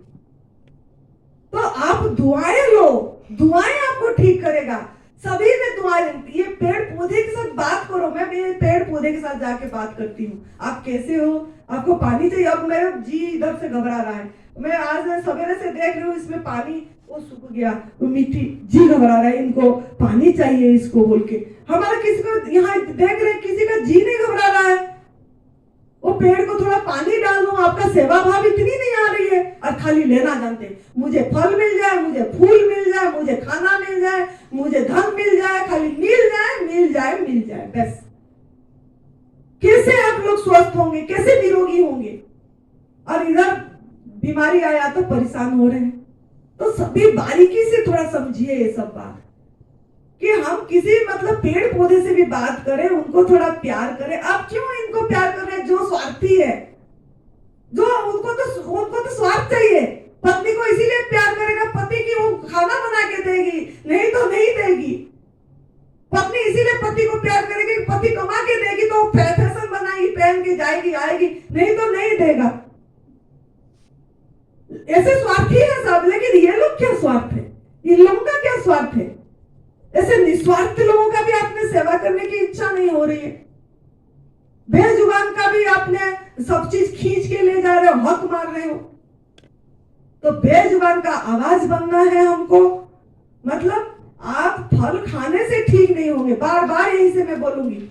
तो आप दुआएं लो, दुआएं आपको ठीक करेगा। सभी ने दुआएं, ये पेड़ पौधे के साथ बात करो। मैं भी पेड़ पौधे के साथ जाके बात करती हूँ, आप कैसे हो, आपको पानी चाहिए। अब मेरा जी इधर से घबरा रहा है, मैं आज सवेरे से देख रही हूँ इसमें पानी वो सूख गया, वो मिट्टी, जी घबरा रहा है, इनको पानी चाहिए इसको बोल के। हमारा किसी को यहाँ देख रहे किसी का जी नहीं घबरा रहा है, वो पेड़ को थोड़ा पानी डाल दो, आपका सेवा भाव इतनी नहीं आ रही है और खाली लेना जानते, मुझे फल मिल जाए, मुझे फूल मिल जाए, मुझे खाना मिल जाए, मुझे धन मिल जाए, खाली मिल जाए मिल जाए मिल जाए, बस। कैसे आप लोग स्वस्थ होंगे, कैसे निरोगी होंगे? और इधर बीमारी आया तो परेशान हो रहे हैं। तो सभी बारीकी से थोड़ा समझिए ये सब बात कि हम किसी मतलब पेड़ पौधे से भी बात करें, उनको थोड़ा प्यार करें। आप क्यों इनको प्यार कर रहे हैं जो स्वार्थी है, जो उनको तो स्वार्थ चाहिए। पत्नी को इसीलिए प्यार करेगा पति की वो खाना बना के देगी, नहीं तो नहीं देगी। पत्नी इसीलिए पति को प्यार करेगी, पति कमा के देगी तो फैशन बनाएगी, पहन के जाएगी आएगी, नहीं तो नहीं देगा। ऐसे स्वार्थी है सब, लेकिन ये लोग क्या स्वार्थ है? इन लोगों का क्या स्वार्थ है? ऐसे निस्वार्थ लोगों का भी आपने सेवा करने की इच्छा नहीं हो रही है। बेजुबान का भी आपने सब चीज खींच के ले जा रहे हो, हक मार रहे हो। तो बेजुबान का आवाज बनना है हमको। मतलब आप फल खाने से ठीक नहीं होंगे, बार बार यही से मैं बोलूंगी।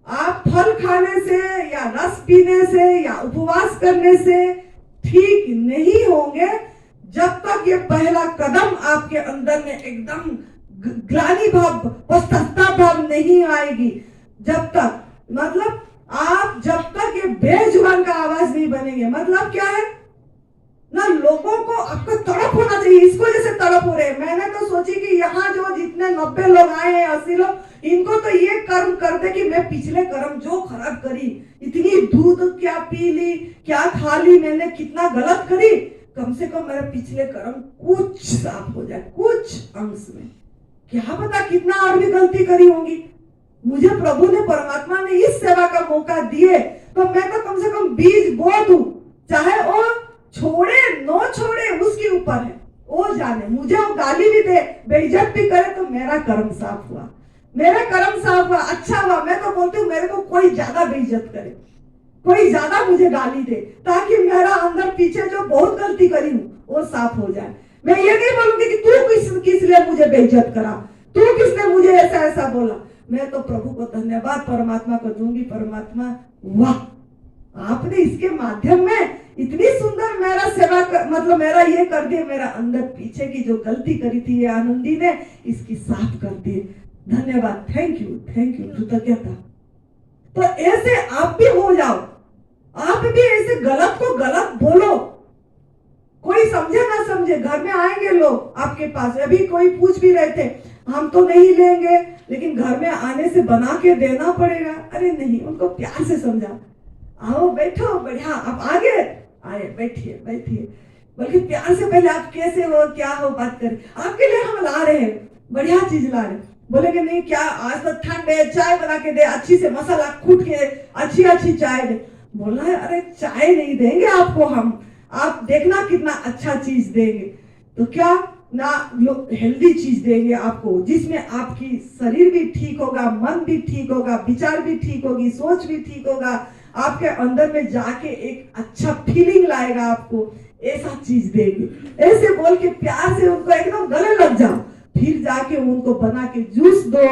आप फल खाने से या रस पीने से या उपवास करने से ठीक नहीं होंगे जब तक ये पहला कदम आपके अंदर में एकदम ग्लानि भाव, पश्चाताप भाव नहीं आएगी। जब तक मतलब आप जब तक ये बेजुबान का आवाज नहीं बनेंगे। मतलब क्या है ना, लोगों को आपको तड़प होना चाहिए, इसको जैसे तड़प हो रहे हैं। मैंने तो सोची कि यहाँ जो जितने 90 लोग आए हैं, 80 लोग, इनको तो ये कर्म कर दे कि मैं पिछले कर्म जो खराब करी, इतनी दूध क्या पी ली, क्या खा ली, मैंने कितना गलत करी, कम से कम मेरे पिछले कर्म कुछ साफ हो जाए, कुछ अंश में। क्या पता कितना और भी गलती करी होंगी। मुझे प्रभु ने, परमात्मा ने इस सेवा का मौका दिए तो मैं तो कम से कम बीज बो दूं, चाहे वो छोड़े न छोड़े उसके ऊपर है, वो जाने। मुझे वो गाली भी दे, बेइज्जत भी करे, तो मेरा कर्म साफ हुआ, मेरा कर्म साफ हुआ, अच्छा हुआ। मैं तो बोलती हूँ मेरे को कोई ज्यादा बेइज्जत करे, कोई ज्यादा मुझे गाली दे, ताकि मेरा अंदर पीछे जो बहुत गलती करी हूँ वो साफ हो जाए। मैं ये नहीं बोलूंगी कि तू किस लिए मुझे बेइज्जत करा, तू किसने मुझे ऐसा ऐसा बोला। मैं तो प्रभु को धन्यवाद, परमात्मा को दूंगी, परमात्मा वाह, आपने इसके माध्यम में इतनी सुंदर मेरा सेवा मतलब मेरा ये कर दिया, मेरा अंदर पीछे की जो गलती करी थी ये आनंदी ने इसकी साफ कर दी। धन्यवाद, थैंक यू, कृतज्ञता। तो ऐसे आप भी हो जाओ, आप भी ऐसे गलत को गलत बोलो, कोई समझे ना समझे। घर में आएंगे लोग आपके पास, अभी कोई पूछ भी रहे थे, हम तो नहीं लेंगे लेकिन घर में आने से बना के देना पड़ेगा। अरे नहीं, उनको प्यार से समझा, आओ बैठो, बढ़िया, आप आगे आए, बैठिए बैठिए, बल्कि प्यार से पहले आप कैसे हो, क्या हो, बात करें। आपके लिए हम ला रहे हैं, बढ़िया चीज ला रहे हैं। बोलेंगे नहीं क्या आज तो ठंड है, चाय बना के दे, अच्छी से मसाला कूट के अच्छी चाय दे। बोला है अरे चाय नहीं देंगे आपको हम, आप देखना कितना अच्छा चीज देंगे। तो क्या ना हेल्दी चीज देंगे आपको, जिसमें आपकी शरीर भी ठीक होगा, मन भी ठीक होगा, विचार भी ठीक होगी, सोच भी ठीक होगा, आपके अंदर में जाके एक अच्छा फीलिंग लाएगा आपको, ऐसा चीज देंगे। ऐसे बोल के प्यार से उनको एकदम गले लग जाओ, फिर जाके उनको बना के जूस दो,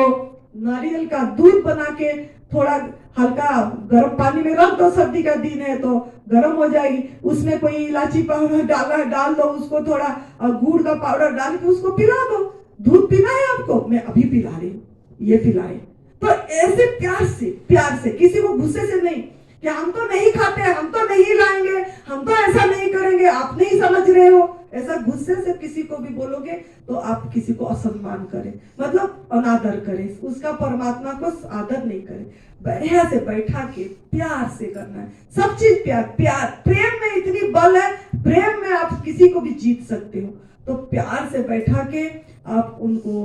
नारियल का दूध बना के थोड़ा हल्का गर्म पानी में रख दो, सर्दी का दिन है तो गर्म हो जाएगी, उसमें कोई इलायची पाउडर डाल दो, उसको थोड़ा गुड़ का पाउडर डाल के उसको पिला दो। दूध पीना है आपको, मैं अभी पिला रही हूँ, ये पिलाए। तो ऐसे प्यार से किसी को गुस्से से नहीं कि हम तो नहीं खाते, हम तो नहीं लाएंगे, हम तो ऐसा नहीं करेंगे, आप नहीं समझ रहे हो, ऐसा गुस्से से किसी को भी बोलोगे तो आप किसी को असम्मान करें, मतलब अनादर करें, उसका परमात्मा को आदर नहीं करें। बढ़िया से बैठा के प्यार से करना है, सब चीज प्यार। प्रेम में इतनी बल है, प्रेम में आप किसी को भी जीत सकते हो। तो प्यार से बैठा के आप उनको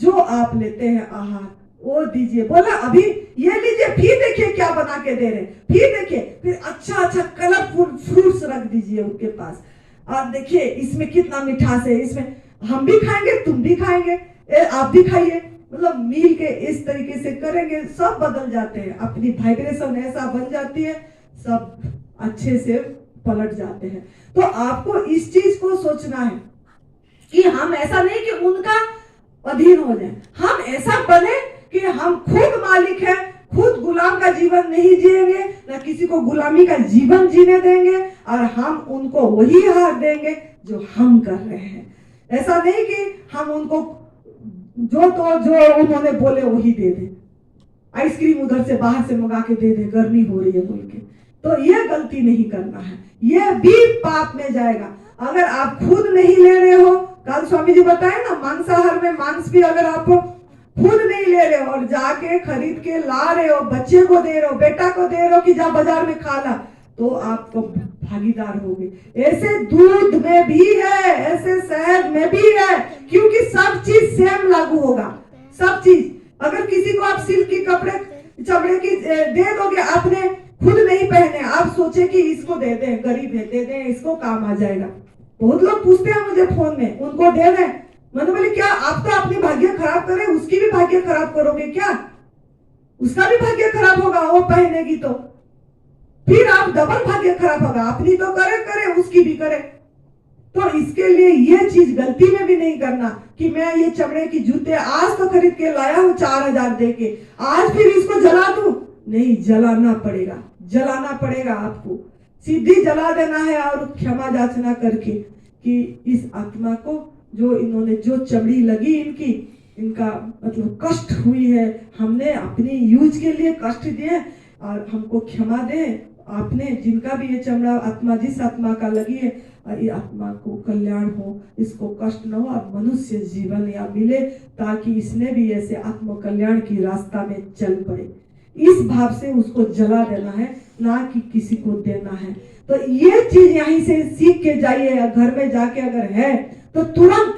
जो आप लेते हैं आहार वो दीजिए। बोला अभी ये लीजिए, फिर देखिए क्या बना के दे रहे, फिर देखिए, फिर अच्छा कलरफुल फ्रूट्स रख दीजिए उनके पास, और देखिए इसमें कितना मिठास है, इसमें हम भी खाएंगे, तुम भी खाएंगे, आप भी खाइए। मतलब मिल के इस तरीके से करेंगे, सब बदल जाते हैं, अपनी वाइब्रेशन ऐसा बन जाती है, सब अच्छे से पलट जाते हैं। तो आपको इस चीज को सोचना है कि हम ऐसा नहीं कि उनका अधीन हो जाए, हम ऐसा बने कि हम खुद मालिक हैं, खुद गुलाम का जीवन नहीं जिएंगे, ना किसी को गुलामी का जीवन जीने देंगे, और हम उनको वही आहार देंगे जो हम कर रहे हैं। ऐसा नहीं कि हम उनको जो उन्होंने बोले वही दे दे, आइसक्रीम उधर से बाहर से मंगा के दे दे, गर्मी हो रही है बोल के, तो ये गलती नहीं करना है, ये भी पाप में जाएगा। अगर आप खुद नहीं ले रहे हो, कल स्वामी जी बताए ना, मांसाहार में मांस भी अगर आप खुद नहीं ले रहे हो और जाके खरीद के ला रहे हो, बच्चे को दे रहे हो, बेटा को दे रहे हो कि जा बाजार में खा ला, तो आपको भागीदार होगे। ऐसे दूध में भी है, ऐसे शहद में भी है, क्योंकि सब चीज सेम लागू होगा, सब चीज। अगर किसी को आप सिल्क की कपड़े चमड़े की दे दोगे, आपने खुद नहीं पहने, आप सोचे कि इसको दे दें, गरीब है दे दें, इसको काम आ जाएगा। बहुत लोग पूछते हैं मुझे फोन में, उनको दे दें। मैंने बोले क्या आप तो अपनी भाग्य खराब करें, उसकी भी भाग्य खराब करोगे क्या? उसका भी भाग्य खराब होगा, वो पहनेगी तो फिर आप डबल भाग्य खराब होगा, अपनी तो करे उसकी भी करे। तो इसके लिए ये चीज गलती में भी नहीं करना कि मैं ये चमड़े की जूते आज तो खरीद के लाया हूं 4000 दे के, आज फिर इसको जला दूं। नहीं, जलाना पड़ेगा आपको, सीधी जला देना है और क्षमा याचना करके कि इस आत्मा को जो इन्होंने जो चमड़ी लगी इनका मतलब कष्ट हुई है, हमने अपनी यूज के लिए कष्ट दिए और हमको क्षमा दे। आपने जिनका भी ये चमड़ा आत्मा जिस आत्मा का लगी है, और ये आत्मा को कल्याण हो, इसको कष्ट न हो और मनुष्य जीवन या मिले, ताकि इसने भी ऐसे आत्म कल्याण की रास्ता में चल पड़े। इस भाव से उसको जला देना है, ना कि किसी को देना है। तो ये चीज यहीं से सीख के जाइए, घर में जाके अगर है तो तुरंत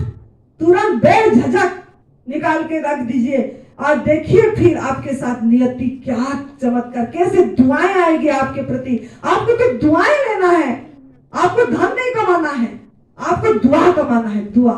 बेझिझक निकाल के रख दीजिए और देखिए फिर आपके साथ नियति क्या चमत्कार, कैसे दुआएं आएगी आपके प्रति। आपको तो दुआएं लेना है, आपको धन नहीं कमाना है, आपको दुआ कमाना है, दुआ।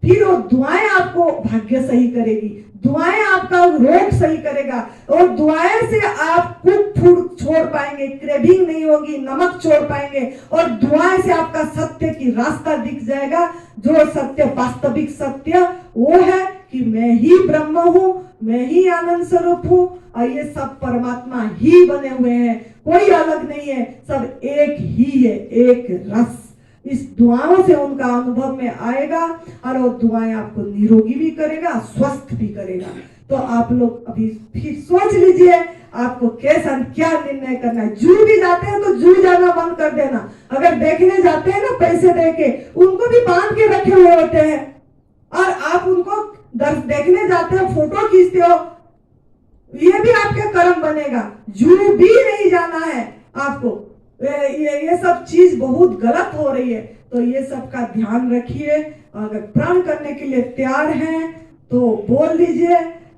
फिर वो दुआएं आपको भाग्य सही करेगी, दुआएं आपका रोग सही करेगा, और दुआएं से आप कुक फूड छोड़ पाएंगे, क्रेविंग नहीं होगी, नमक छोड़ पाएंगे, और दुआएं से आपका सत्य की रास्ता दिख जाएगा। जो सत्य, वास्तविक सत्य वो है कि मैं ही ब्रह्म हूँ, मैं ही आनंद स्वरूप हूँ, और ये सब परमात्मा ही बने हुए हैं, कोई अलग नहीं है, सब एक ही है, एक रस। इस दुआओं से उनका अनुभव में आएगा और वो दुआएं आपको निरोगी भी करेगा, स्वस्थ भी करेगा। तो आप लोग अभी फिर सोच लीजिए आपको कैसा क्या निर्णय करना है। जू भी जाते हैं तो जू जाना बंद कर देना। अगर देखने जाते हैं ना पैसे दे के, उनको भी बांध के रखे हुए होते हैं, और आप उनको देखने जाते हो, फोटो खींचते हो, ये भी आपके कर्म बनेगा। जू भी नहीं जाना है आपको। ये सब चीज बहुत गलत हो रही है, तो ये सब का ध्यान रखिए। अगर प्रण करने के लिए तैयार हैं तो बोल दीजिए,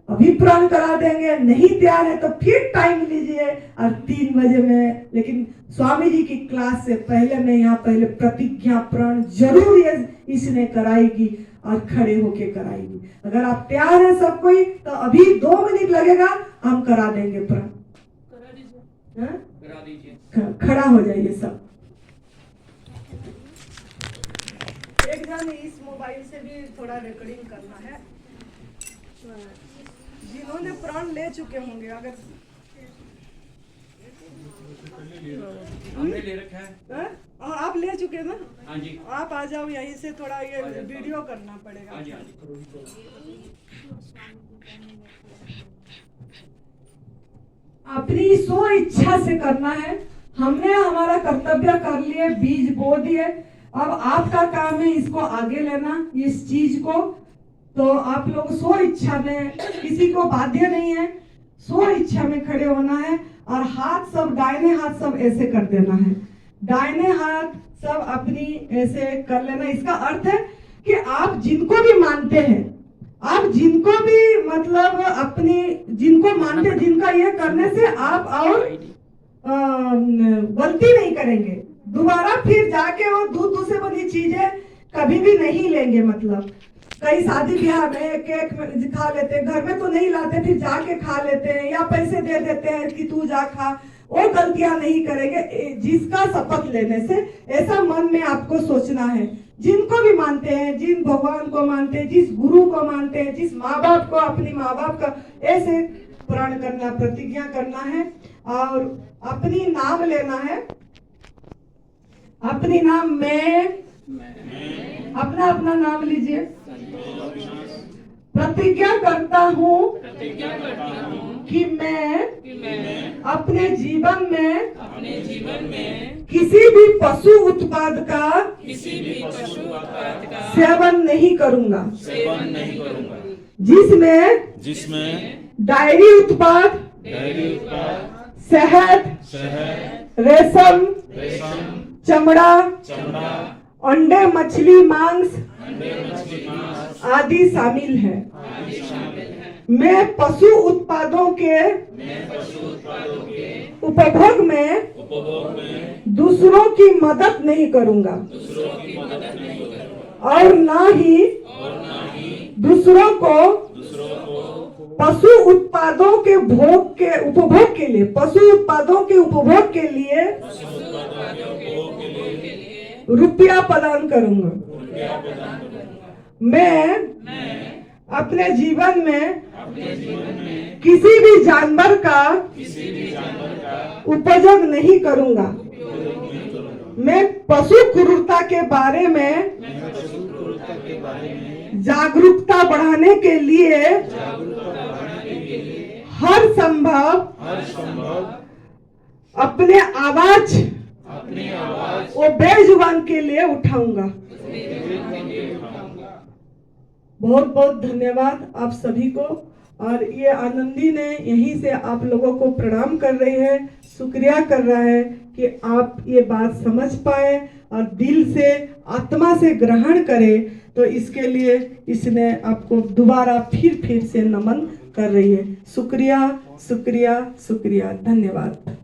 अभी प्रण करा देंगे, नहीं तैयार है तो फिर टाइम लीजिए और 3 बजे में। लेकिन स्वामी जी की क्लास से पहले मैं यहाँ पहले प्रतिज्ञा प्रण जरूर ये इसने कराएगी और खड़े होके कराएगी। अगर आप तैयार हैं सब कोई, तो अभी 2 मिनट लगेगा, हम करा देंगे प्रण। करा दीजिए, खड़ा हो जाइए सब। एक जन इस मोबाइल से भी थोड़ा रिकॉर्डिंग करना है, जिन्होंने प्रण ले चुके होंगे। अगर हमने ले रखा है। हाँ? और आप ले चुके ना? हाँ जी। आप आ जाओ यहीं से, थोड़ा ये वीडियो करना पड़ेगा। हाँ जी, हाँ जी। अपनी स्व इच्छा से करना है। हमने हमारा कर्तव्य कर लिए, बीज बो दिए, अब आपका काम है इसको आगे लेना, इस चीज को। तो आप लोग स्व इच्छा में, किसी को बाध्य नहीं है, स्व इच्छा में खड़े होना है। और हाथ सब, दाहिने हाथ सब ऐसे कर देना है, दाहिने हाथ सब अपनी ऐसे कर लेना। इसका अर्थ है कि आप जिनको भी मानते हैं, आप जिनको भी मतलब अपनी जिनको मानते, जिनका ये करने से आप और गलती नहीं करेंगे, दोबारा फिर जाके वो दूध से बनी चीजें कभी भी नहीं लेंगे। मतलब कई शादी ब्याह में केक खा लेते हैं, घर में तो नहीं लाते, फिर जाके खा लेते हैं या पैसे दे देते हैं कि तू जा खा, वो गलतियां नहीं करेंगे। जिसका शपथ लेने से ऐसा मन में आपको सोचना है, जिनको भी मानते हैं, जिन भगवान को मानते हैं, जिस गुरु को मानते हैं, जिस माँ बाप को, अपनी माँ बाप का ऐसे प्रण करना, प्रतिज्ञा करना है और अपनी नाम लेना है। अपनी नाम मैं अपना अपना नाम लीजिए। प्रतिज्ञा करता हूँ कि मैं अपने जीवन में किसी भी पशु उत्पाद का सेवन नहीं करूँगा, जिसमें डायरी उत्पाद, शहद, रेशम, चमड़ा, अंडे, मछली, मांस आदि शामिल है। मैं पशु उत्पादों के उपभोग में दूसरों की मदद नहीं करूंगा और ना ही दूसरों को पशु उत्पादों के उपभोग के लिए, पशु उत्पादों के उपभोग के लिए रुपया प्रदान करूंगा। मैं अपने जीवन में किसी भी जानवर का उपभोग नहीं करूंगा। मैं पशु क्रूरता के बारे में जागरूकता बढ़ाने के लिए हर संभव अपने आवाज वो बेजुबान के लिए उठाऊंगा। बहुत बहुत धन्यवाद आप सभी को। और ये आनंदी ने यहीं से आप लोगों को प्रणाम कर रही है, शुक्रिया कर रहा है कि आप ये बात समझ पाए और दिल से, आत्मा से ग्रहण करें। तो इसके लिए इसने आपको दोबारा फिर से नमन कर रही है। शुक्रिया शुक्रिया शुक्रिया, धन्यवाद।